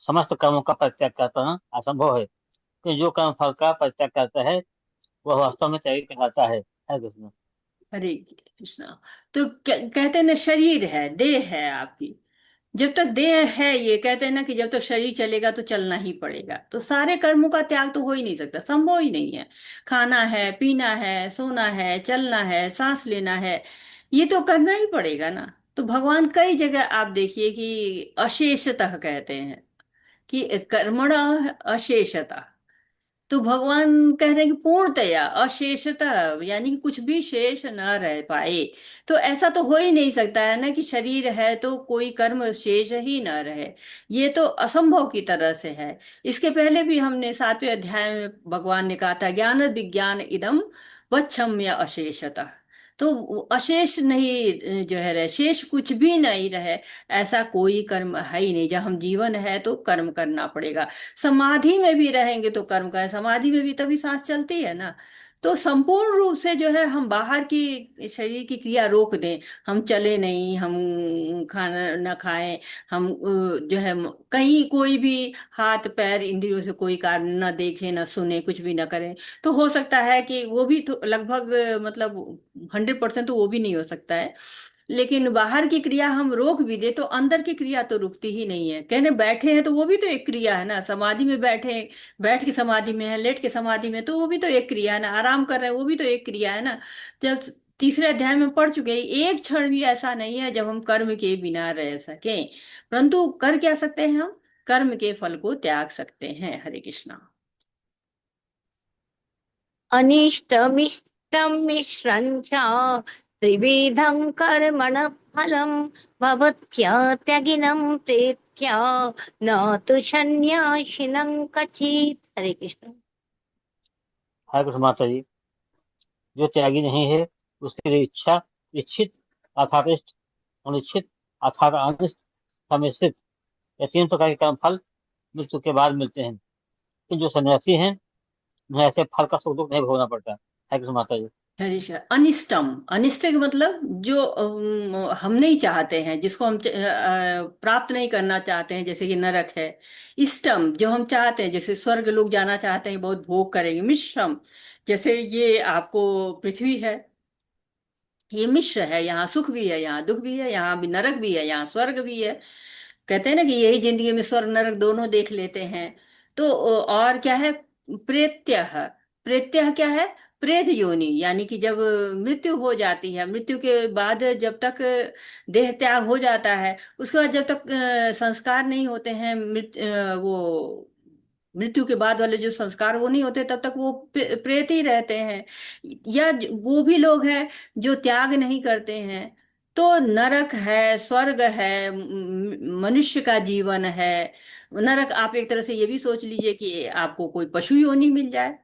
समस्त कर्मों का परित्याग करना असंभव है, कि जो कर्म फल का परित्याग करता है वह वास्तव में त्यागी कहलाता है। हरे कृष्ण। हरे कृष्णा। तो कहते हैं ना, शरीर है, देह है आपकी। जब तक देह है, ये कहते हैं ना कि जब तक शरीर चलेगा तो चलना ही पड़ेगा। तो सारे कर्मों का त्याग तो हो ही नहीं सकता, संभव ही नहीं है। खाना है, पीना है, सोना है, चलना है, सांस लेना है, ये तो करना ही पड़ेगा ना। तो भगवान कई जगह आप देखिए कि अशेषतः कहते हैं कि कर्मण अशेषतः। तो भगवान कह रहे हैं कि पूर्णतया अशेषता, यानी कि कुछ भी शेष न रह पाए। तो ऐसा तो हो ही नहीं सकता है ना कि शरीर है तो कोई कर्म शेष ही न रहे। ये तो असंभव की तरह से है। इसके पहले भी हमने 7वें अध्याय में भगवान ने कहा था, ज्ञान विज्ञान इदम वच्छम्य अशेषतः। तो अशेष नहीं जो है रहे, शेष कुछ भी नहीं रहे, ऐसा कोई कर्म है ही नहीं। जब हम जीवन है तो कर्म करना पड़ेगा। समाधि में भी रहेंगे तो कर्म करें, समाधि में भी तभी सांस चलती है ना। तो संपूर्ण रूप से जो है हम बाहर की शरीर की क्रिया रोक दें, हम चले नहीं, हम खाना न खाएं, हम जो है कहीं कोई भी हाथ पैर इंद्रियों से कोई कार्य न देखें, न सुने, कुछ भी न करें। तो हो सकता है कि वो भी तो लगभग मतलब 100% तो वो भी नहीं हो सकता है। लेकिन बाहर की क्रिया हम रोक भी दे तो अंदर की क्रिया तो रुकती ही नहीं है। कहने बैठे हैं तो वो भी तो एक क्रिया है ना, समाधि में बैठे, बैठ के समाधि में है, लेट के समाधि में, तो वो भी तो एक क्रिया है ना, आराम कर रहे हैं वो भी तो एक क्रिया है ना। जब तीसरे अध्याय में पढ़ चुके हैं, एक क्षण भी ऐसा नहीं है जब हम कर्म के बिना रह सके। परंतु कर क्या सकते हैं हम? कर्म के फल को त्याग सकते हैं। हरे कृष्णा। अनिष्टमिष्टं मिश्रं च त्रिविधं कर्मण फलं भवत्यात्यागिनं प्रेत्या न तु सन्न्यासिनं क्वचित्। हरे कृष्ण। हरे कृष्ण माता जी, जो त्यागी नहीं है उसके लिए इच्छा, इच्छित अर्थात इष्ट, अनिच्छित अर्थात अनिष्ट, सम्मिश्रित, ये तीन प्रकार के कर्म फल मृत्यु के बाद मिलते हैं। लेकिन जो सन्यासी हैं उन्हें ऐसे फल का सुख दुख नहीं भोगना पड़ता। हरे कृष्ण माता जी। हरीश, अनिष्टम, अनिष्ट का मतलब जो हम नहीं चाहते हैं, जिसको हम प्राप्त नहीं करना चाहते हैं, जैसे कि नरक है। इष्टम जो हम चाहते हैं, जैसे स्वर्ग लोग जाना चाहते हैं, बहुत भोग करेंगे। मिश्रम जैसे ये आपको पृथ्वी है, ये मिश्र है, यहाँ सुख भी है, यहाँ दुख भी है, यहाँ भी नरक भी है, यहाँ स्वर्ग भी है। कहते हैं ना कि यही जिंदगी में स्वर्ग नरक दोनों देख लेते हैं। तो और क्या है? प्रेत्य। प्रेत्य क्या है? प्रेत योनि, यानी कि जब मृत्यु हो जाती है, मृत्यु के बाद जब तक देह त्याग हो जाता है, उसके बाद जब तक संस्कार नहीं होते हैं, वो मृत्यु के बाद वाले जो संस्कार वो नहीं होते, तब तक वो प्रेत ही रहते हैं। या वो भी लोग हैं जो त्याग नहीं करते हैं। तो नरक है, स्वर्ग है, मनुष्य का जीवन है। नरक आप एक तरह से ये भी सोच लीजिए कि आपको कोई पशु योनि मिल जाए,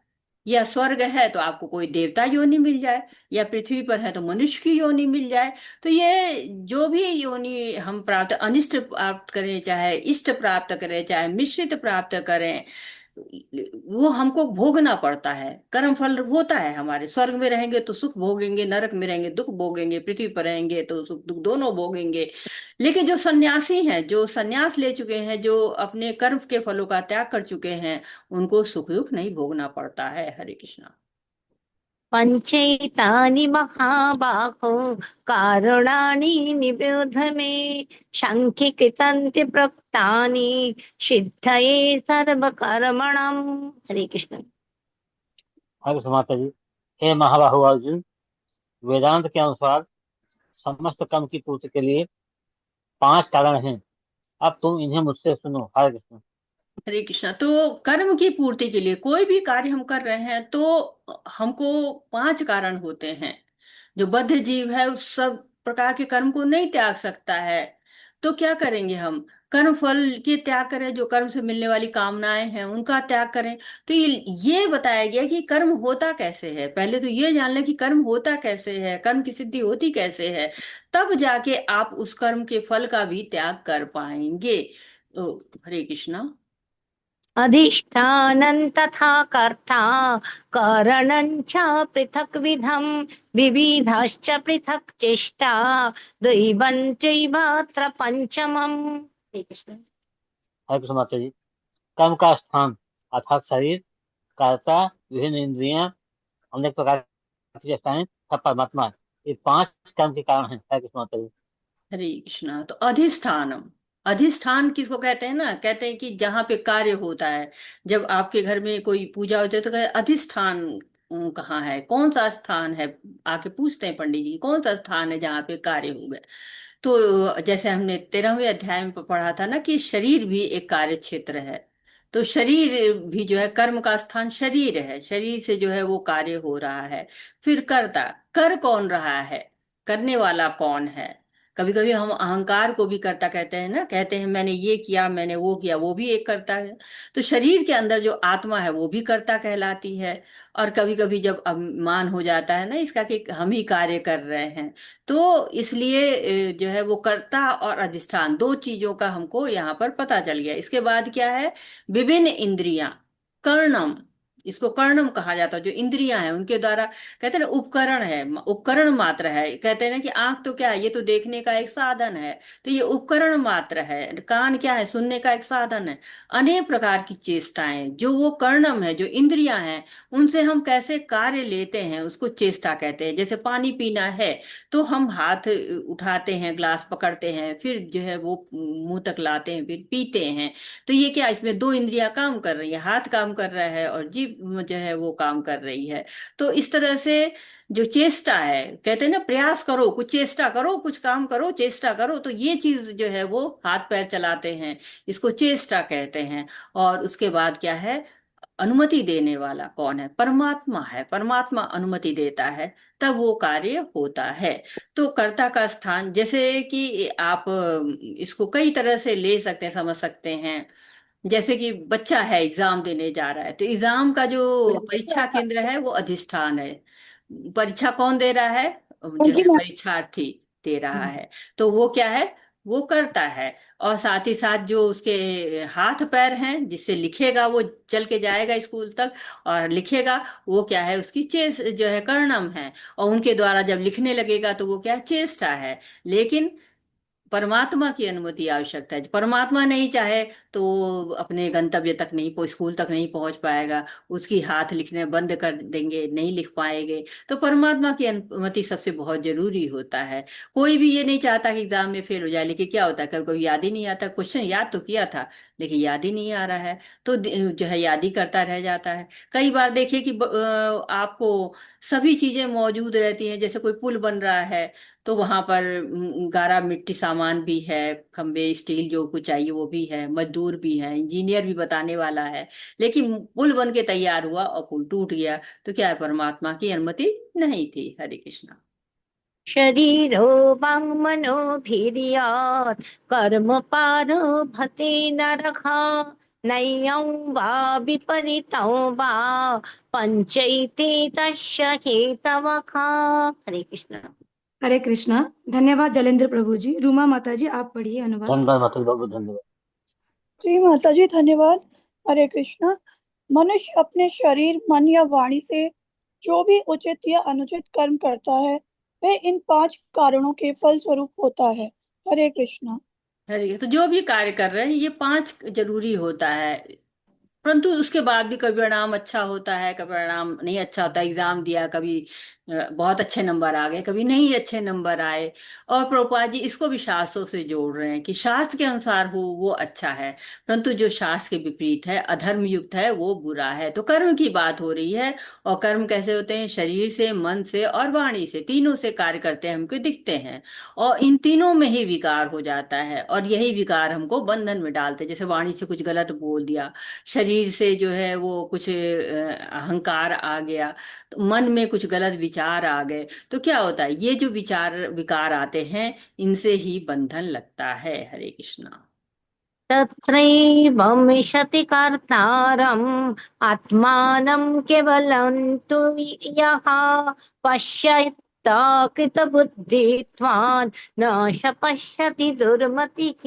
या स्वर्ग है तो आपको कोई देवता योनि मिल जाए, या पृथ्वी पर है तो मनुष्य की योनि मिल जाए। तो ये जो भी योनि हम प्राप्त, अनिष्ट प्राप्त करें चाहे इष्ट प्राप्त करें, चाहे मिश्रित प्राप्त करें, वो हमको भोगना पड़ता है। कर्म फल होता है हमारे। स्वर्ग में रहेंगे तो सुख भोगेंगे, नरक में रहेंगे दुख भोगेंगे, पृथ्वी पर रहेंगे तो सुख दुख दोनों भोगेंगे। लेकिन जो सन्यासी हैं, जो सन्यास ले चुके हैं, जो अपने कर्म के फलों का त्याग कर चुके हैं, उनको सुख दुख नहीं भोगना पड़ता है। हरे कृष्णा। पञ्चैतानि महाबाहो कारणानि निबोध मे सङ्ख्यकृतान्ति प्रोक्तानि सिद्धये सर्वकर्मणाम्। हरे कृष्ण। हरे कृष्ण माता जी। हे महाबाहु अर्जुन, वेदांत के अनुसार समस्त कर्म की पूर्ति के लिए 5 कारण हैं। अब तुम इन्हें मुझसे सुनो। हरे कृष्ण। हरे कृष्णा। तो कर्म की पूर्ति के लिए कोई भी कार्य हम कर रहे हैं तो हमको 5 कारण होते हैं। जो बद्ध जीव है उस सब प्रकार के कर्म को नहीं त्याग सकता है। तो क्या करेंगे हम? कर्म फल के त्याग करें, जो कर्म से मिलने वाली कामनाएं हैं उनका त्याग करें। तो ये बताया गया कि कर्म होता कैसे है। पहले तो ये जान लें कि कर्म होता कैसे है, कर्म की सिद्धि होती कैसे है, तब जाके आप उस कर्म के फल का भी त्याग कर पाएंगे। तो हरे कृष्णा। अधिष्ठानं तथा कर्ता करणं च पृथक् विधं विविधश्च पृथक् चेष्टा दैवं चैवात्र पंचमम्। हरे कृष्ण। हरे कृष्ण माता जी। कर्म का स्थान अर्थात शरीर, कर्ता, विभिन्न इंद्रियां, अनेक प्रकार की चेष्टाएं, सब परमात्मा है। ये 5 कर्म के कारण हैं। हरे कृष्ण माता जी। हरे कृष्णा। तो अधिष्ठानम, अधिष्ठान किसको कहते हैं ना, कहते हैं कि जहाँ पे कार्य होता है। जब आपके घर में कोई पूजा होती है तो कहते हैं, अधिष्ठान कहाँ है, कौन सा स्थान है। आके पूछते हैं पंडित जी कौन सा स्थान है जहाँ पे कार्य हो गए। तो जैसे हमने 13वें अध्याय में पढ़ा था ना कि शरीर भी एक कार्य क्षेत्र है। तो शरीर भी जो है कर्म का स्थान शरीर है, शरीर से जो है वो कार्य हो रहा है। फिर कर्ता, कर कौन रहा है, करने वाला कौन है। कभी कभी हम अहंकार को भी कर्ता कहते हैं ना, कहते हैं मैंने ये किया, मैंने वो किया, वो भी एक कर्ता है। तो शरीर के अंदर जो आत्मा है वो भी कर्ता कहलाती है। और कभी कभी जब अभिमान हो जाता है ना इसका कि हम ही कार्य कर रहे हैं, तो इसलिए जो है वो कर्ता और अधिष्ठान दो चीजों का हमको यहाँ पर पता चल गया। इसके बाद क्या है? विभिन्न इंद्रियां, कर्णम, इसको कर्णम कहा जाता है। जो इंद्रियां हैं उनके द्वारा, कहते हैं ना उपकरण है, उपकरण मात्र है। कहते हैं ना कि आंख तो क्या है, ये तो देखने का एक साधन है, तो ये उपकरण मात्र है। कान क्या है, सुनने का एक साधन है। अनेक प्रकार की चेष्टाएं, जो वो कर्णम है, जो इंद्रियां हैं, उनसे हम कैसे कार्य लेते हैं उसको चेष्टा कहते हैं। जैसे पानी पीना है तो हम हाथ उठाते हैं, ग्लास पकड़ते हैं, फिर जो है वो मुंह तक लाते हैं, फिर पीते हैं। तो ये क्या, इसमें दो इंद्रियां काम कर रही है, हाथ काम कर रहा है और जीभ जो है वो काम कर रही है। तो इस तरह से जो चेष्टा है, कहते हैं ना प्रयास करो, कुछ चेष्टा करो, कुछ काम करो, चेष्टा करो, तो ये चीज जो है वो हाथ पैर चलाते हैं, इसको चेष्टा कहते हैं। और उसके बाद क्या है? अनुमति देने वाला कौन है? परमात्मा है। परमात्मा अनुमति देता है, तब वो कार्य होता है। तो कर्ता का स्थान, जैसे कि आप इसको कई तरह से ले सकते हैं, समझ सकते हैं। जैसे कि बच्चा है, एग्जाम देने जा रहा है, तो एग्जाम का जो परीक्षा केंद्र है वो अधिष्ठान है। परीक्षा कौन दे रहा है? जो है परीक्षार्थी दे रहा है। तो वो क्या है? वो करता है। और साथ ही साथ जो उसके हाथ पैर हैं, जिससे लिखेगा, वो चल के जाएगा स्कूल तक और लिखेगा, वो क्या है? उसकी चेस जो है कर्णम है। और उनके द्वारा जब लिखने लगेगा तो वो क्या है? चेष्टा है। लेकिन परमात्मा की अनुमति आवश्यकता है। परमात्मा नहीं चाहे तो वो अपने गंतव्य तक नहीं, स्कूल तक नहीं पहुंच पाएगा। उसकी हाथ लिखने बंद कर देंगे, नहीं लिख पाएंगे। तो परमात्मा की अनुमति सबसे बहुत जरूरी होता है। कोई भी ये नहीं चाहता कि एग्जाम में फेल हो जाए, लेकिन क्या होता है कभी कभी याद ही नहीं आता। क्वेश्चन याद तो किया था लेकिन याद ही नहीं आ रहा है, तो जो है याद ही करता रह जाता है। कई बार देखिए कि आपको सभी चीजें मौजूद रहती हैं। जैसे कोई पुल बन रहा है तो वहां पर गारा मिट्टी सामान भी है, खंबे स्टील जो कुछ चाहिए वो भी है, मजदूर भी है, इंजीनियर भी बताने वाला है। लेकिन पुल बन के तैयार हुआ और पुल टूट गया, तो क्या है? परमात्मा की अनुमति नहीं थी। हरे कृष्णा। शरीरो वाङ्मनोभिर्यात् कर्म पारभते नरः नैयं वा विपरीतं वा पंचैते तस्य हेतवः। हरे कृष्ण। हरे कृष्णा। धन्यवाद जलेंद्र प्रभु जी। रूमा माता जी आप पढ़िए अनुवाद। धन्यवाद माता जी, बहुत बहुत धन्यवाद। श्री माता जी धन्यवाद। हरे कृष्णा। मनुष्य अपने शरीर, मन या वाणी से जो भी उचित या अनुचित कर्म करता है वह इन 5 कारणों के फल स्वरूप होता है। हरे कृष्णा। हरे, तो जो भी कार्य कर रहे हैं ये 5 जरूरी होता है, परंतु उसके बाद भी कभी परिणाम अच्छा होता है, कभी परिणाम नहीं अच्छा होता। एग्जाम दिया, कभी बहुत अच्छे नंबर आ गए, कभी नहीं अच्छे नंबर आए। और प्रभुपाद जी इसको भी शास्त्रों से जोड़ रहे हैं कि शास्त्र के अनुसार हो वो अच्छा है, परंतु जो शास्त्र के विपरीत है, अधर्म युक्त है, वो बुरा है। तो कर्म की बात हो रही है। और कर्म कैसे होते हैं? शरीर से, मन से और वाणी से, तीनों से कार्य करते हैं, हमको दिखते हैं। और इन तीनों में ही विकार हो जाता है, और यही विकार हमको बंधन में डालते हैं। जैसे वाणी से कुछ गलत बोल दिया, शरीर से जो है वो कुछ अहंकार आ गया, तो मन में कुछ गलत विचार आ गए, तो क्या होता है? ये जो विचार विकार आते हैं, इनसे ही बंधन लगता है। हरे कृष्णा। तत्रैवं विशति कर्तारम् आत्मानं केवलं तु यः पश्यत् कृतबुद्धित्वान् न स पश्यति दुर्मतिः।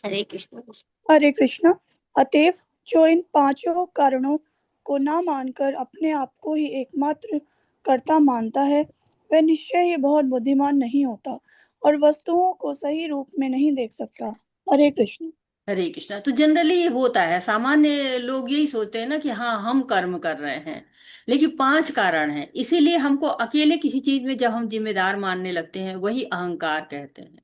हरे कृष्ण। हरे कृष्णा। अतएव जो इन पांचों कारणों को न मानकर अपने आप को ही एकमात्र कर्ता मानता है, वह निश्चय ही बहुत बुद्धिमान नहीं होता और वस्तुओं को सही रूप में नहीं देख सकता। हरे कृष्ण। हरे कृष्णा। तो जनरली ये होता है, सामान्य लोग यही सोचते हैं ना कि हाँ हम कर्म कर रहे हैं, लेकिन 5 कारण हैं। इसीलिए हमको अकेले किसी चीज में जब हम जिम्मेदार मानने लगते हैं, वही अहंकार कहते हैं।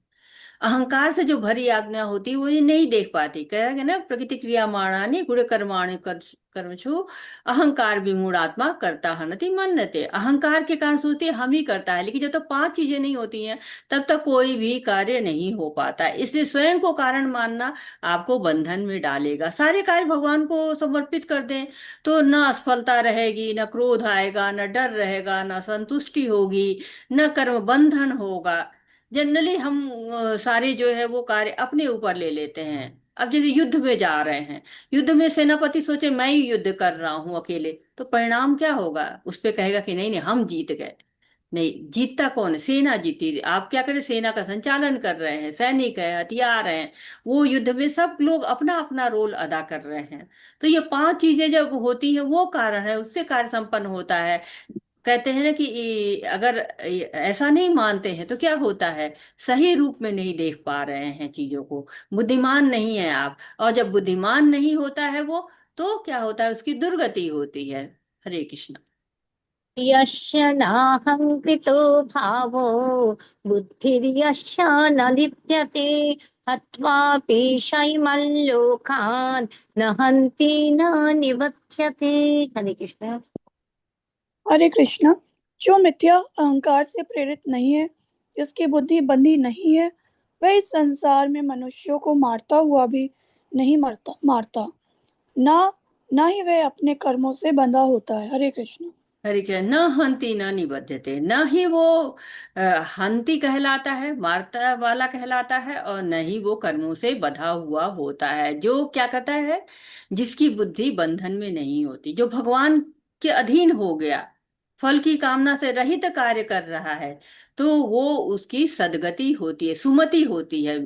अहंकार से जो भरी आज्ञा होती है वो ये नहीं देख पाती। कहेंगे ना, प्रकृति क्रिया माणानि गुण कर्माणि कर्मसु अहंकार विमूढ़ात्मा करता हनति मन्यते। अहंकार के कारण सोचते हैं हम ही करता है, लेकिन जब तक 5 चीजें नहीं होती हैं तब तक कोई भी कार्य नहीं हो पाता। इसलिए स्वयं को कारण मानना आपको बंधन में डालेगा। सारे कार्य भगवान को समर्पित कर दें तो न असफलता रहेगी, न क्रोध आएगा, न डर रहेगा, न संतुष्टि होगी, न कर्म बंधन होगा। जनरली हम सारे जो है वो कार्य अपने ऊपर ले लेते हैं। अब जैसे युद्ध में जा रहे हैं, युद्ध में सेनापति सोचे मैं ही युद्ध कर रहा हूं अकेले, तो परिणाम क्या होगा? उस पे कहेगा कि नहीं नहीं हम जीत गए। नहीं, जीतता कौन है? सेना जीती। आप क्या करें? सेना का संचालन कर रहे हैं, सैनिक है, हथियार हैं, वो युद्ध में सब लोग अपना अपना रोल अदा कर रहे हैं। तो ये 5 चीजें जब होती हैं वो कारण है, उससे कार्य संपन्न होता है। कहते हैं ना कि अगर ऐसा नहीं मानते हैं तो क्या होता है? सही रूप में नहीं देख पा रहे हैं चीजों को, बुद्धिमान नहीं है आप। और जब बुद्धिमान नहीं होता है वो, तो क्या होता है? उसकी दुर्गति होती है। हरे कृष्ण। यस्य नाहङ्कृतो भावो बुद्धिर्यस्य न लिप्यते हत्वापि शैमल्लोकान् न हन्ति न निबध्यते। हरे कृष्ण। हरे कृष्णा। जो मिथ्या अहंकार से प्रेरित नहीं है, जिसकी बुद्धि बंधी नहीं है, वह इस संसार में मनुष्यों को मारता हुआ भी नहीं मारता ना ही वह अपने कर्मों से बंधा होता है। हरे कृष्ण। हरि क्या, न हंति न निबध्यते, न ही वो हंति कहलाता है, मारता वाला कहलाता है, और न ही वो कर्मों से बंधा हुआ होता है। जो क्या करता है? जिसकी बुद्धि बंधन में नहीं होती, जो भगवान के अधीन हो गया, फल की कामना से रहित कार्य कर रहा है, तो वो उसकी सदगति होती है, सुमति होती है।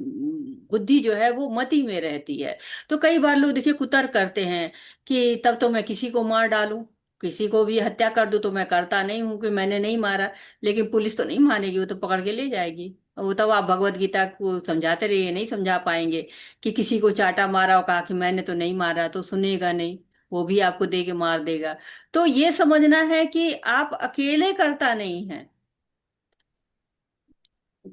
बुद्धि जो है वो मति में रहती है। तो कई बार लोग देखिए कुतर्क करते हैं कि तब तो मैं किसी को मार डालूं, किसी को भी हत्या कर दूं, तो मैं करता नहीं हूं कि मैंने नहीं मारा। लेकिन पुलिस तो नहीं मानेगी, वो तो पकड़ के ले जाएगी। वो तब आप भगवत गीता को समझाते रहिए, नहीं समझा पाएंगे। कि किसी को चाटा मारा और कहा कि मैंने तो नहीं मारा, तो सुनेगा नहीं, वो भी आपको दे के मार देगा। तो ये समझना है कि आप अकेले करता नहीं है,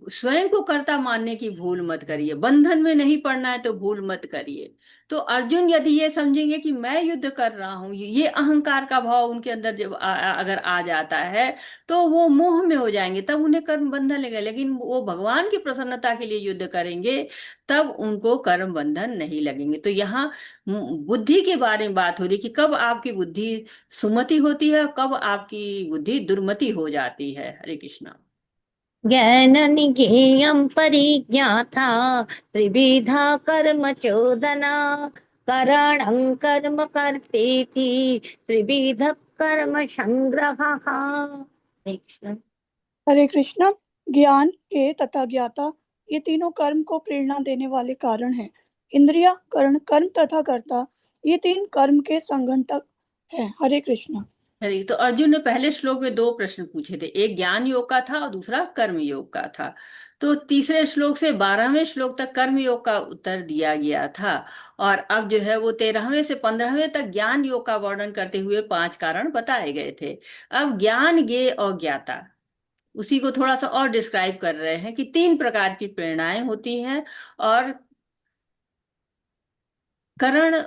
स्वयं को कर्ता मानने की भूल मत करिए। बंधन में नहीं पड़ना है तो भूल मत करिए। तो अर्जुन यदि ये समझेंगे कि मैं युद्ध कर रहा हूं, ये अहंकार का भाव उनके अंदर जब अगर आ जाता है, तो वो मोह में हो जाएंगे, तब उन्हें कर्म बंधन लगेगा। लेकिन वो भगवान की प्रसन्नता के लिए युद्ध करेंगे, तब उनको कर्म बंधन नहीं लगेंगे। तो यहाँ बुद्धि के बारे में बात हो रही कि कब आपकी बुद्धि सुमति होती है और कब आपकी बुद्धि दुर्मति हो जाती है। हरे कृष्णा। ज्ञाननिगेयं परिज्ञाता त्रिविधा कर्म चोदना करणं कर्म कर्तेति त्रिविध कर्म संग्रहः। हरे कृष्ण। हरे कृष्णा। ज्ञान के तथा ज्ञाता, ये तीनों कर्म को प्रेरणा देने वाले कारण हैं। इंद्रिया, करण, कर्म तथा कर्ता, ये 3 कर्म के संघटक हैं। हरे कृष्णा। अरे, तो अर्जुन ने पहले श्लोक में दो प्रश्न पूछे थे, एक ज्ञान योग का था और दूसरा कर्म योग का था। तो तीसरे श्लोक से 12वें श्लोक तक कर्म योग का उत्तर दिया गया था। और अब जो है वो 13वें से 15वें तक ज्ञान योग का वर्णन करते हुए 5 कारण बताए गए थे। अब ज्ञान, ज्ञेय और ज्ञाता, उसी को थोड़ा सा और डिस्क्राइब कर रहे हैं कि 3 प्रकार की प्रेरणाएं होती हैं। और करण,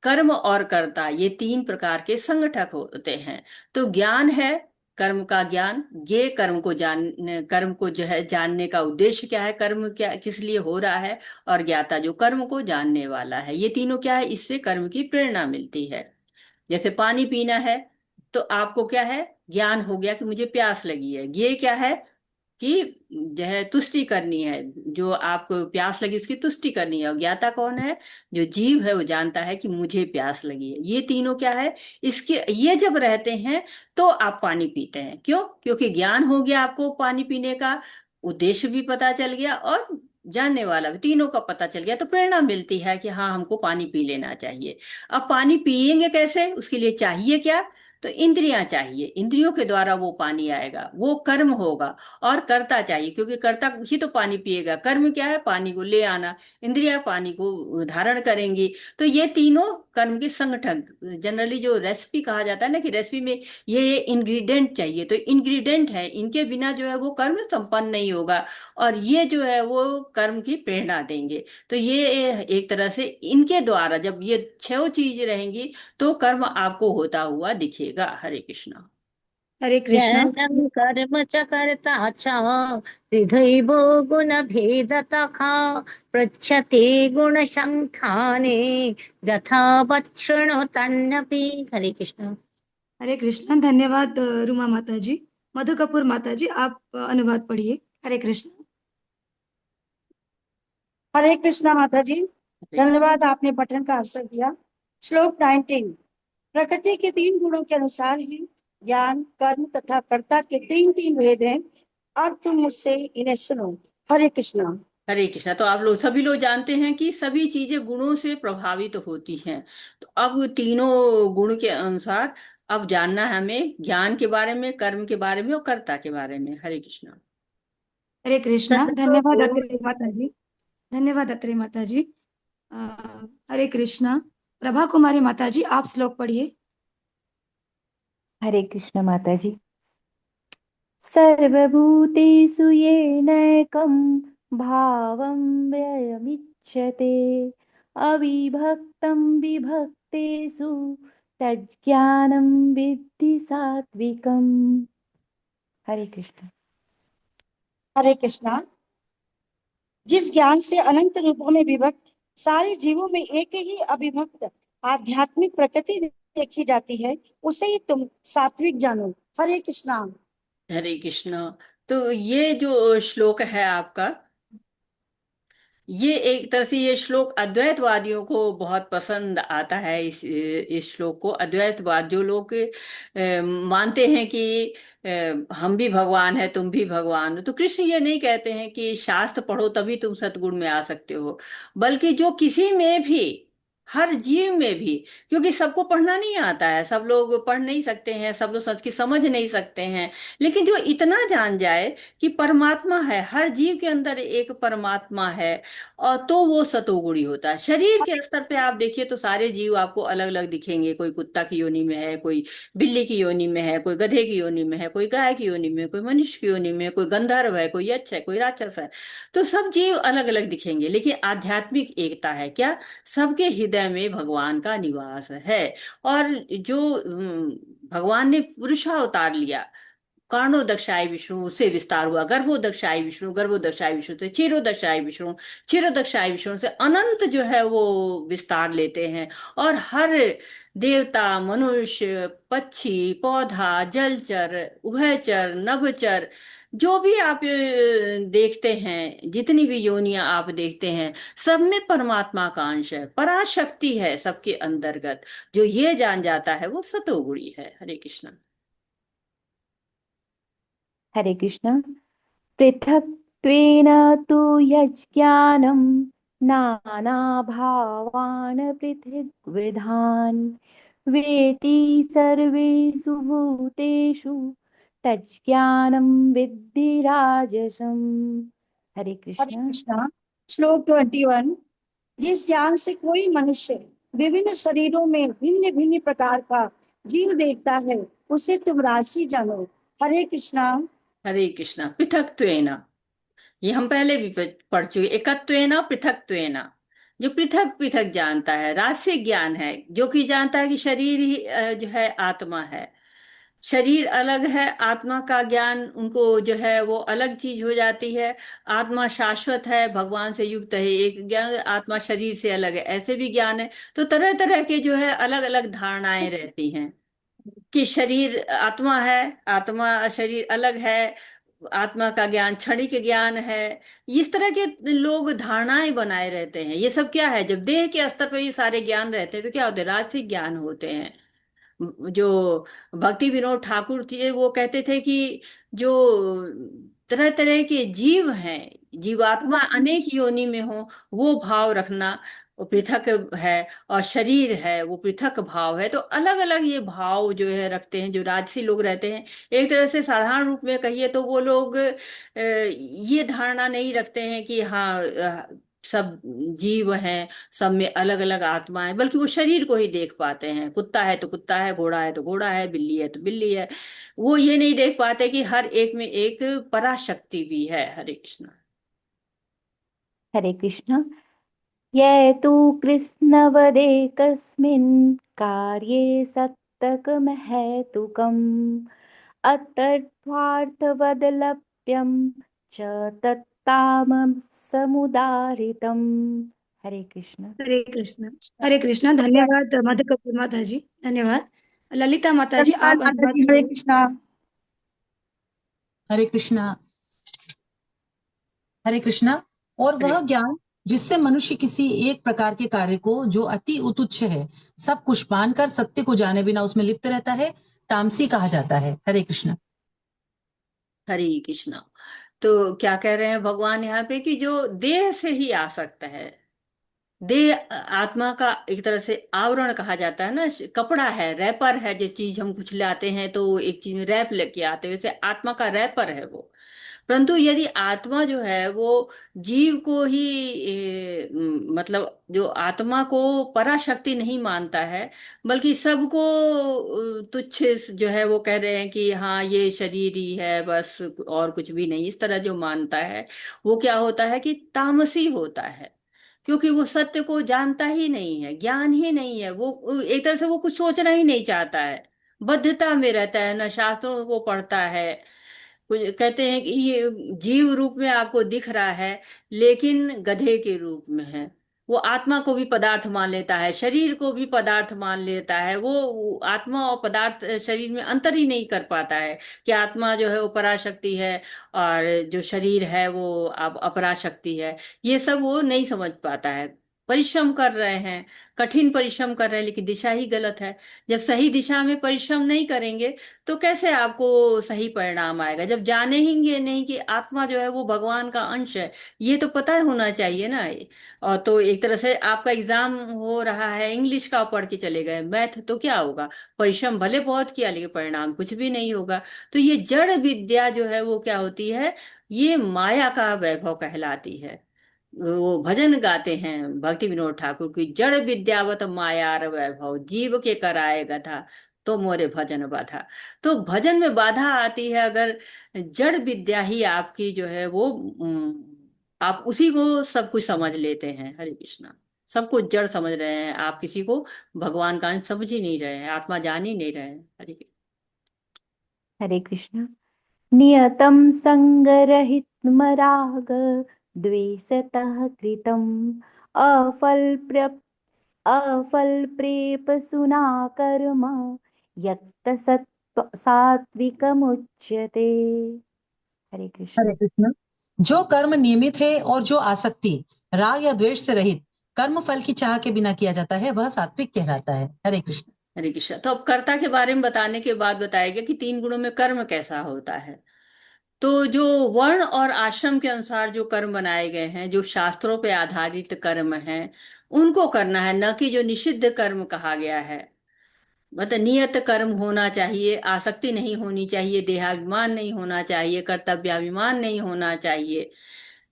कर्म और कर्ता, ये 3 प्रकार के संगठक होते हैं। तो ज्ञान है कर्म का ज्ञान, ये कर्म को जो है जानने का उद्देश्य क्या है, कर्म क्या किस लिए हो रहा है। और ज्ञाता जो कर्म को जानने वाला है, ये तीनों क्या है, इससे कर्म की प्रेरणा मिलती है। जैसे पानी पीना है तो आपको क्या है, ज्ञान हो गया कि मुझे प्यास लगी है। ये क्या है कि जो है तुष्टि करनी है, जो आपको प्यास लगी उसकी तुष्टि करनी है। और ज्ञाता कौन है, जो जीव है वो जानता है कि मुझे प्यास लगी है। ये तीनों क्या है, इसके ये जब रहते हैं तो आप पानी पीते हैं। क्यों? क्योंकि ज्ञान हो गया, आपको पानी पीने का उद्देश्य भी पता चल गया और जानने वाला भी, तीनों का पता चल गया। तो प्रेरणा मिलती है कि हाँ, हमको पानी पी लेना चाहिए। अब पानी पिएंगे कैसे, उसके लिए चाहिए क्या, तो इंद्रियां चाहिए। इंद्रियों के द्वारा वो पानी आएगा, वो कर्म होगा। और कर्ता चाहिए, क्योंकि कर्ता ही तो पानी पिएगा। कर्म क्या है, पानी को ले आना। इंद्रियां पानी को धारण करेंगी। तो ये तीनों कर्म के संगठन, जनरली जो रेसिपी कहा जाता है ना, कि रेसिपी में ये इंग्रेडिएंट चाहिए, तो इंग्रेडिएंट है, इनके बिना जो है वो कर्म संपन्न नहीं होगा। और ये जो है वो कर्म की प्रेरणा देंगे। तो ये एक तरह से इनके द्वारा जब ये 6 चीज रहेंगी तो कर्म आपको होता हुआ दिखेगा। हरे कृष्णा। हरे कृष्णा। ज्ञानं कर्म च कर्ता च त्रिधैवो गुणभेदतः पृच्छते गुणसङ्ख्याने यथा वच्छृणुतन्नपि। हरे कृष्ण। हरे कृष्णा। धन्यवाद रुमा माता जी। मधु कपूर माता जी, आप अनुवाद पढ़िए। हरे कृष्ण। हरे कृष्णा माता जी, हरे धन्यवाद, आपने पठन का अवसर दिया। श्लोक 19। प्रकृति के 3 गुणों के अनुसार ही ज्ञान, कर्म तथा कर्ता के 3 भेद हैं। अब तुम मुझसे इन्हें सुनो। हरे कृष्णा। हरे कृष्णा। तो आप लोग सभी लोग जानते हैं कि सभी चीजें गुणों से प्रभावित होती हैं। तो अब तीनों गुण के अनुसार अब जानना है हमें ज्ञान के बारे में, कर्म के बारे में और कर्ता के बारे में। हरे कृष्णा। हरे कृष्णा। धन्यवाद अत्रे माता जी। धन्यवाद अत्रे माता जी। अ, हरे कृष्णा। प्रभा कुमारी माता जी, आप श्लोक पढ़िए। हरे कृष्ण माता जी। सर्वभूतेषु येनैकं भावं व्ययमिच्छते अविभक्तं विभक्तेषु तज्ज्ञानं विद्धि सात्विकम्। हरे कृष्ण। हरे कृष्णा। जिस ज्ञान से अनंत रूपों में विभक्त सारे जीवों में एक ही अविभक्त आध्यात्मिक प्रकृति देखी जाती है, उसे ही तुम सात्विक जानो। हरे कृष्णा। हरे कृष्णा। तो ये जो श्लोक है आपका, ये एक तरह से ये श्लोक अद्वैतवादियों को बहुत पसंद आता है। इस श्लोक को अद्वैतवाद जो लोग मानते हैं कि हम भी भगवान है, तुम भी भगवान हो, तो कृष्ण ये नहीं कहते हैं कि शास्त्र पढ़ो तभी तुम सतगुण में आ सकते हो, बल्कि जो किसी में भी, हर जीव में भी, क्योंकि सबको पढ़ना नहीं आता है, सब लोग पढ़ नहीं सकते हैं, सब लोग सच की समझ नहीं सकते हैं। लेकिन जो इतना जान जाए कि परमात्मा है, हर जीव के अंदर एक परमात्मा है, और तो वो सतोगुणी होता है। शरीर के स्तर पे आप देखिए तो सारे जीव आपको अलग अलग दिखेंगे। कोई कुत्ता की योनि में है, कोई बिल्ली की योनि में है, कोई गधे की योनि में है, कोई गाय की योनि में है, कोई मनुष्य की योनि में है, कोई गंधर्व है, कोई यक्ष है, कोई राक्षस है। तो सब जीव अलग अलग दिखेंगे, लेकिन आध्यात्मिक एकता है क्या, सबके हृदय में भगवान का निवास है। और जो भगवान ने पुरुषावतार लिया, कर्णोदक्षाय विष्णु से विस्तार हुआ, गर्भोदक्षाय विष्णु, गर्भोदक्षाय विष्णु से क्षीरोदक्षाय विष्णु, क्षीरोदक्षाय विष्णु से अनंत जो है वो विस्तार लेते हैं। और हर देवता, मनुष्य, पक्षी, पौधा, जलचर, उभयचर, नभचर, जो भी आप देखते हैं, जितनी भी योनियां आप देखते हैं, सब में परमात्मा का अंश है, पराशक्ति है सबके अंतर्गत। जो ये जान जाता है वो सतोगुणी है। हरे कृष्ण। हरे कृष्ण। पृथक्त्वेन तु यज्ज्ञानं नानाभावान् पृथग्विधान् वेति सर्वेषु भूतेषु तज्ज्ञानं विद्धि राजसम्। हरे हरे कृष्ण। कृष्णा। श्लोक 21। जिस ज्ञान से कोई मनुष्य विभिन्न शरीरों में भिन्न भिन्न प्रकार का जीव देखता है, उसे तुम राशि जानो। हरे कृष्णा। हरे कृष्णा। पृथक्त्वेन, ये हम पहले भी पढ़ चुके। एकत्वेन पृथक्त्वेन, जो पृथक पृथक जानता है। रास्य ज्ञान है, जो कि जानता है कि शरीर ही जो है आत्मा है। शरीर अलग है, आत्मा का ज्ञान उनको जो है वो अलग चीज हो जाती है। आत्मा शाश्वत है, भगवान से युक्त है, एक ज्ञान। आत्मा शरीर से अलग है, ऐसे भी ज्ञान है। तो तरह तरह के जो है अलग अलग धारणाएं रहती हैं कि शरीर आत्मा है, आत्मा शरीर अलग है, आत्मा का ज्ञान क्षणिक ज्ञान है। इस तरह के लोग धारणाएं बनाए रहते हैं। ये सब क्या है, जब देह के स्तर पर ये सारे ज्ञान रहते हैं तो क्या होते हैं, राजसिक ज्ञान होते हैं। जो भक्ति विनोद ठाकुर थे वो कहते थे कि जो तरह तरह के जीव हैं, जीवात्मा अनेक योनि में हो, वो भाव रखना वो पृथक है। और शरीर है वो पृथक भाव है। तो अलग अलग ये भाव जो है रखते हैं जो राजसी लोग रहते हैं। एक तरह से साधारण रूप में कहिए तो वो लोग ये धारणा नहीं रखते हैं कि हाँ सब जीव हैं, सब में अलग अलग आत्माएं, बल्कि वो शरीर को ही देख पाते हैं। कुत्ता है तो कुत्ता है, घोड़ा है तो घोड़ा है, बिल्ली है तो बिल्ली है। वो ये नहीं देख पाते कि हर एक में एक पराशक्ति भी है। हरे कृष्ण। हरे कृष्ण। ये तु कृष्णवदेकस्मिन् कार्ये सत्तकमहेतुकम् अतत्त्वार्थवदलभ्यं च तत्तामसमुदाहृतम्। हरे कृष्ण। हरे कृष्ण। हरे कृष्ण। धन्यवाद मधुकर माता जी, धन्यवाद। ललिता माता जी, धन्यवाद आप माता अनुवाद जी। हरे करें। कृष्णा। हरे कृष्णा। हरे कृष्णा। और वह ज्ञान जिससे मनुष्य किसी एक प्रकार के कार्य को जो अति उतुच्छ है सब कुछ मानकर सत्य को जाने बिना उसमें लिप्त रहता है, तामसी कहा जाता है। हरे कृष्ण। हरे कृष्ण। तो क्या कह रहे हैं भगवान यहाँ पे कि जो देह से ही आ सकता है। देह आत्मा का एक तरह से आवरण कहा जाता है ना, कपड़ा है, रैपर है। जो चीज हम कुछ लाते हैं तो एक चीज में रैप लेके आते हैं, वैसे आत्मा का रैपर है वो। परंतु यदि आत्मा जो है वो जीव को ही मतलब जो आत्मा को पराशक्ति नहीं मानता है, बल्कि सबको तुच्छ जो है वो कह रहे हैं कि हाँ ये शरीर ही है बस, और कुछ भी नहीं, इस तरह जो मानता है, वो क्या होता है कि तामसी होता है। क्योंकि वो सत्य को जानता ही नहीं है, ज्ञान ही नहीं है। वो एक तरह से वो कुछ सोचना ही नहीं चाहता है, बद्धता में रहता है, न शास्त्रों को पढ़ता है। कुछ कहते हैं कि ये जीव रूप में आपको दिख रहा है, लेकिन गधे के रूप में है। वो आत्मा को भी पदार्थ मान लेता है, शरीर को भी पदार्थ मान लेता है। वो आत्मा और पदार्थ शरीर में अंतर ही नहीं कर पाता है कि आत्मा जो है वो पराशक्ति है और जो शरीर है वो अपराशक्ति है। ये सब वो नहीं समझ पाता है। परिश्रम कर रहे हैं, कठिन परिश्रम कर रहे हैं, लेकिन दिशा ही गलत है। जब सही दिशा में परिश्रम नहीं करेंगे तो कैसे आपको सही परिणाम आएगा, जब जानेंगे नहीं कि आत्मा जो है वो भगवान का अंश है। ये तो पता होना चाहिए ना। और तो एक तरह से आपका एग्जाम हो रहा है, इंग्लिश का पढ़ के चले गए, मैथ, तो क्या होगा, परिश्रम भले बहुत किया लेकिन परिणाम कुछ भी नहीं होगा। तो ये जड़ विद्या जो है वो क्या होती है, ये माया का वैभव कहलाती है। वो भजन गाते हैं भक्ति विनोद ठाकुर की, जड़ विद्यावत मायार वैभव, जीव के कराए गधा तो मोरे भजन बाधा। तो भजन में बाधा आती है अगर जड़ विद्या ही आपकी जो है वो आप उसी को सब कुछ समझ लेते हैं। हरे कृष्णा। सब कुछ जड़ समझ रहे हैं आप, किसी को भगवान का अंश समझ ही नहीं रहे हैं, आत्मा जान ही नहीं रहे हैं। हरे कृष्ण। हरे कृष्ण। नियतं सङ्गरहितमराग द्वेषतः कृतम् अफलप्र अफलप्रेपसुना कर्म यत्तसत्त्व सात्विकमुच्यते। हरे हरे कृष्ण। कृष्ण। जो कर्म नियमित है और जो आसक्ति राग या द्वेष से रहित कर्म फल की चाह के बिना किया जाता है वह सात्विक कहलाता है। हरे कृष्ण। हरे कृष्ण। तो अब कर्ता के बारे में बताने के बाद बताया गया कि तीन गुणों में कर्म कैसा होता है। तो जो वर्ण और आश्रम के अनुसार जो कर्म बनाए गए हैं, जो शास्त्रों पे आधारित कर्म हैं, उनको करना है, न कि जो निषिद्ध कर्म कहा गया है। मतलब नियत कर्म होना चाहिए, आसक्ति नहीं होनी चाहिए, देहाभिमान नहीं होना चाहिए, कर्तव्याभिमान नहीं होना चाहिए।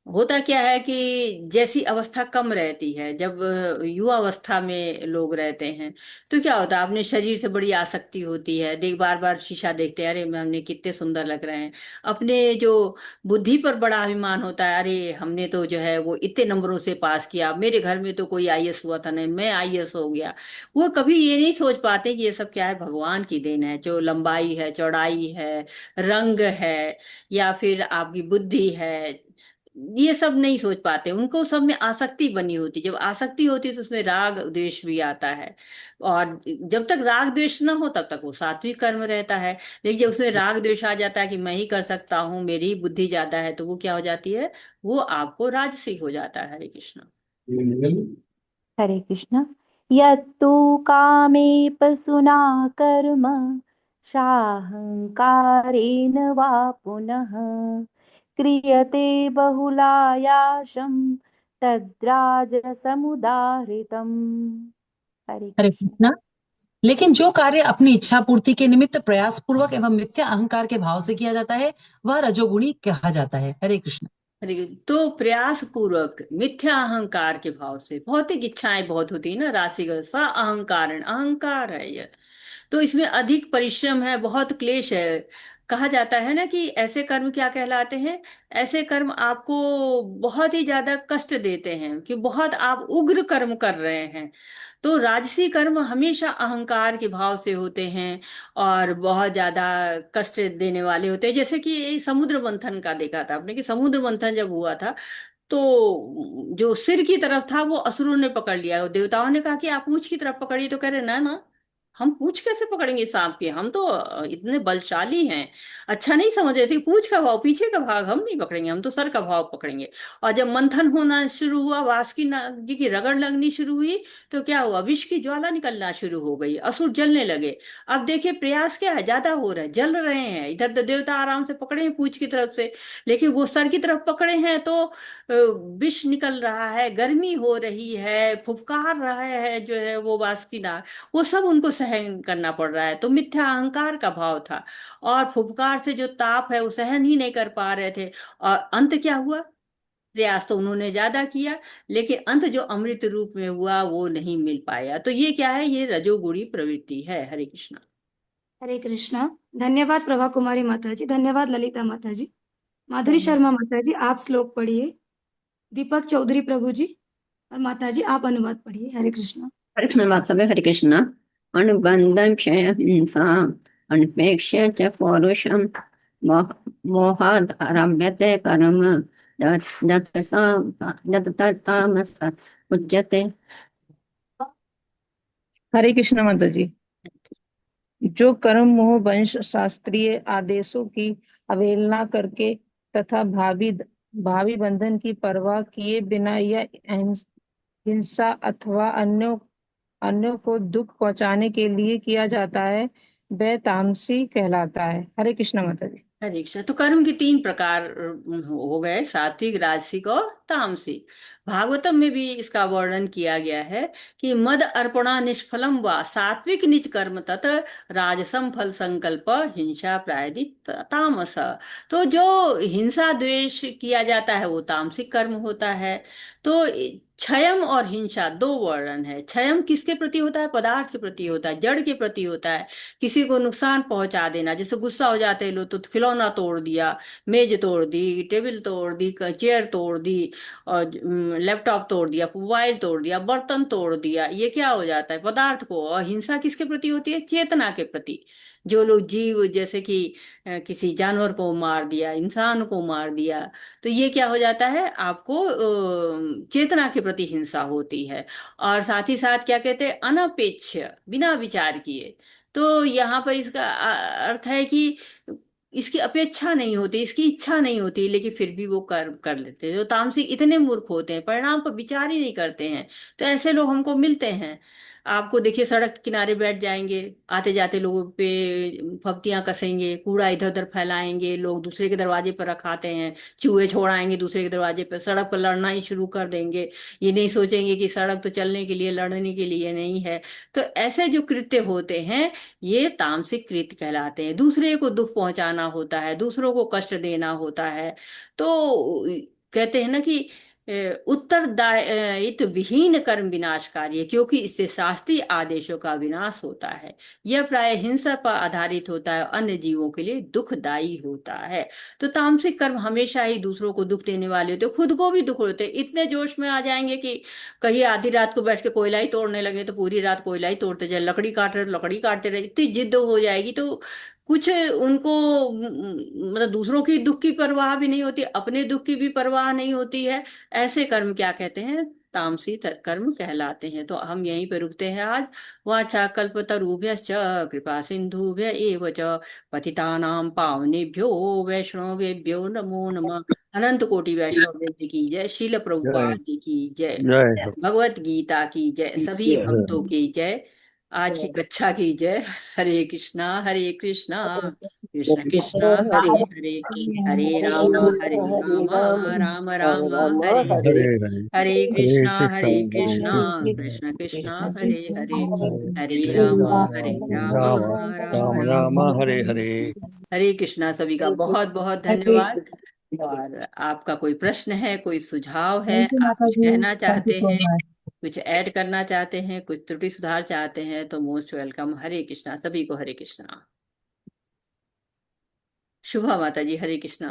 होता क्या है कि जैसी अवस्था कम रहती है, जब युवा अवस्था में लोग रहते हैं, तो क्या होता है, अपने शरीर से बड़ी आसक्ति होती है, बार बार शीशा देखते हैं, अरे हमने कितने सुंदर लग रहे हैं। अपने जो बुद्धि पर बड़ा अभिमान होता है, अरे हमने तो जो है वो इतने नंबरों से पास किया, मेरे घर में तो कोई आईएएस हुआ था नहीं, मैं आईएएस हो गया। वो कभी ये नहीं सोच पाते कि ये सब क्या है, भगवान की देन है, जो लंबाई है, चौड़ाई है, रंग है, या फिर आपकी बुद्धि है, ये सब नहीं सोच पाते। उनको सब में आसक्ति बनी होती, जब आसक्ति होती है तो उसमें राग द्वेष भी आता है। और जब तक राग द्वेष ना हो तब तक वो सात्विक कर्म रहता है। लेकिन जब उसमें राग द्वेष आ जाता है कि मैं ही कर सकता हूँ, मेरी ही बुद्धि ज्यादा है, तो वो क्या हो जाती है, वो आपको राजसिक हो जाता है। हरे कृष्ण। हरे कृष्ण। यत्तु कामेपसुना कर्म शाहङ्कारेण वा पुनः क्रियते बहुलायासं तद्राजसमुदाहृतम्। हरे हरे कृष्ण। कृष्णा। लेकिन जो कार्य अपनी इच्छा पूर्ति के निमित्त प्रयास पूर्वक एवं मिथ्या अहंकार के भाव से किया जाता है वह रजोगुणी कहा जाता है। हरे कृष्ण। तो प्रयास पूर्वक मिथ्या अहंकार के भाव से, भौतिक इच्छाएं बहुत होती है ना, राशि सा अहंकार, अहंकार है ये। तो इसमें अधिक परिश्रम है, बहुत क्लेश है। कहा जाता है ना कि ऐसे कर्म क्या कहलाते हैं, ऐसे कर्म आपको बहुत ही ज्यादा कष्ट देते हैं, कि बहुत आप उग्र कर्म कर रहे हैं। तो राजसी कर्म हमेशा अहंकार के भाव से होते हैं, और बहुत ज्यादा कष्ट देने वाले होते हैं। जैसे कि समुद्र मंथन का देखा था आपने, कि समुद्र मंथन जब हुआ था, तो जो सिर की तरफ था वो असुरों ने पकड़ लिया, और देवताओं ने कहा कि आप पूंछ की तरफ पकड़िए, तो कह रहे ना ना, हम पूंछ कैसे पकड़ेंगे सांप के, हम तो इतने बलशाली हैं। अच्छा नहीं समझ रहे थे, पूंछ का भाव, पीछे का भाग हम नहीं पकड़ेंगे, हम तो सर का भाव पकड़ेंगे। और जब मंथन होना शुरू हुआ, वासुकी जी की रगड़ लगनी शुरू हुई, तो क्या हुआ, विष की ज्वाला निकलना शुरू हो गई, असुर जलने लगे। अब देखिए प्रयास क्या है, ज्यादा हो रहा है, जल रहे हैं। इधर तो देवता आराम से पकड़े हैं पूंछ की तरफ से, लेकिन वो सर की तरफ पकड़े हैं तो विष निकल रहा है, गर्मी हो रही है, फुफकार रहा है जो है वो बासुकीनाग, वो सब उनको सहन करना पड़ रहा है। तो मिथ्या अहंकार का भाव था, और फुफकार से जो ताप है वो सहन ही नहीं कर पा रहे थे। और अंत क्या हुआ, प्रयास तो उन्होंने ज्यादा किया, लेकिन अंत जो अमृत रूप में हुआ वो नहीं मिल पाया। तो ये क्या है, ये रजोगुणी प्रवृत्ति है। हरे कृष्णा। हरे कृष्णा। धन्यवाद प्रभा कुमारी माता जी, धन्यवाद ललिता माता जी। माधुरी शर्मा माता जी आप श्लोक पढ़िए। दीपक चौधरी प्रभु जी और माता जी आप अनुवाद पढ़िए। हरे कृष्णा। हरे कृष्ण वात्सल्य। हरे कृष्ण। अनुबंधं क्षय हिंसा अनपेक्ष्य च पौरुषं मोहादारभ्यते कर्म दत्ततामस उच्यते। हरे कृष्ण माता जी। जो कर्म मोह वंश शास्त्रीय आदेशों की अवहेलना करके तथा भावी भावी बंधन की परवाह किए बिना या हिंसा अथवा अन्यों को दुख पहुंचाने के लिए किया जाता है वह तामसी कहलाता है। हरे कृष्ण माता जी। हरे कृष्ण। तो कर्म के तीन प्रकार हो गए, सात्विक, राजसिक और तामसिक। भागवतम में भी इसका वर्णन किया गया है कि मद अर्पणा निष्फलम व सात्विक निज कर्म तत् राजसम फल संकल्प हिंसा प्रायदित तामस। तो जो हिंसा द्वेष किया जाता है वो तामसिक कर्म होता है। तो क्षयम और हिंसा दो वर्णन है। क्षयम किसके प्रति होता है, पदार्थ के प्रति होता है, जड़ के प्रति होता है, किसी को नुकसान पहुंचा देना। जैसे गुस्सा हो जाते हैं लोग तो खिलौना तोड़ दिया, मेज तोड़ दी, टेबल तोड़ दी, चेयर तोड़ दी, और लैपटॉप तोड़ दिया, मोबाइल तोड़ दिया, बर्तन तोड़ दिया, ये क्या हो जाता है, पदार्थ को। और हिंसा किसके प्रति होती है, चेतना के प्रति। जो लोग जीव, जैसे कि किसी जानवर को मार दिया, इंसान को मार दिया, तो ये क्या हो जाता है, आपको चेतना के प्रति हिंसा होती है। और साथ ही साथ क्या कहते हैं, अनपेक्ष, बिना विचार किए। तो यहाँ पर इसका अर्थ है कि इसकी अपेक्षा नहीं होती, इसकी इच्छा नहीं होती, लेकिन फिर भी वो कर कर लेते हैं। जो तामसिक इतने मूर्ख होते हैं, परिणाम पर विचार ही नहीं करते हैं। तो ऐसे लोग हमको मिलते हैं। आपको देखिए, सड़क के किनारे बैठ जाएंगे, आते जाते लोगों पे फब्तियां कसेंगे, कूड़ा इधर उधर फैलाएंगे, लोग दूसरे के दरवाजे पर रखाते हैं, चूहे छोड़ाएंगे दूसरे के दरवाजे पर, सड़क पर लड़ना ही शुरू कर देंगे। ये नहीं सोचेंगे कि सड़क तो चलने के लिए, लड़ने के लिए नहीं है। तो ऐसे जो कृत्य होते हैं, ये तामसिक कृत्य कहलाते हैं। दूसरे को दुख पहुंचाना होता है, दूसरों को कष्ट देना होता है। तो कहते हैं ना कि उत्तरदायित्व विहीन कर्म विनाशकारी है, क्योंकि इससे शास्त्रीय आदेशों का विनाश होता है। यह प्राय हिंसा पर आधारित होता है, अन्य जीवों के लिए दुखदायी होता है। तो तामसिक कर्म हमेशा ही दूसरों को दुख देने वाले होते हैं, खुद को भी दुख होते हैं। इतने जोश में आ जाएंगे कि कहीं आधी रात को बैठ के कोयला ही तोड़ने लगे तो पूरी रात कोयला ही तोड़ते जाए, लकड़ी काट रहे तो लकड़ी काटते रहे, इतनी जिद हो जाएगी। तो कुछ उनको मतलब दूसरों की दुख की परवाह भी नहीं होती, अपने दुख की भी परवाह नहीं होती है। ऐसे कर्म क्या कहते हैं? तामसी कर्म कहलाते हैं। तो हम यहीं पे रुकते हैं आज। वाचा कल्पतरुभ्यश्च कृपा सिंधुभ्य एव च पतितानां पावनेभ्यो वैष्णवेभ्यो नमो नमः। अनंत कोटि वैष्णव जयंती की जय, शील जय प्रभुपाद जी की जय, जय हो। भगवत गीता की जय, सभी भक्तों की जय, आज की कक्षा की जय। हरे कृष्णा हरे कृष्णा, कृष्ण कृष्णा हरे हरे, हरे राम हरे राम, राम राम हरे हरे, हरे हरे, हरे हरे हरे कृष्णा, कृष्ण कृष्ण कृष्णा हरे हरे, हरे हरे हरे राम, राम राम राम राम राम हरे हरे। हरे कृष्णा। सभी का बहुत बहुत धन्यवाद। और आपका कोई प्रश्न है, कोई सुझाव है, थैंक यू आप माता कुछ जी, कहना थैंक यू चाहते सो हैं, मच। कुछ ऐड करना चाहते हैं, कुछ त्रुटि सुधार चाहते हैं, तो मोस्ट वेलकम। हरे कृष्णा सभी को, हरे कृष्णा। शुभ माता जी, हरे कृष्णा।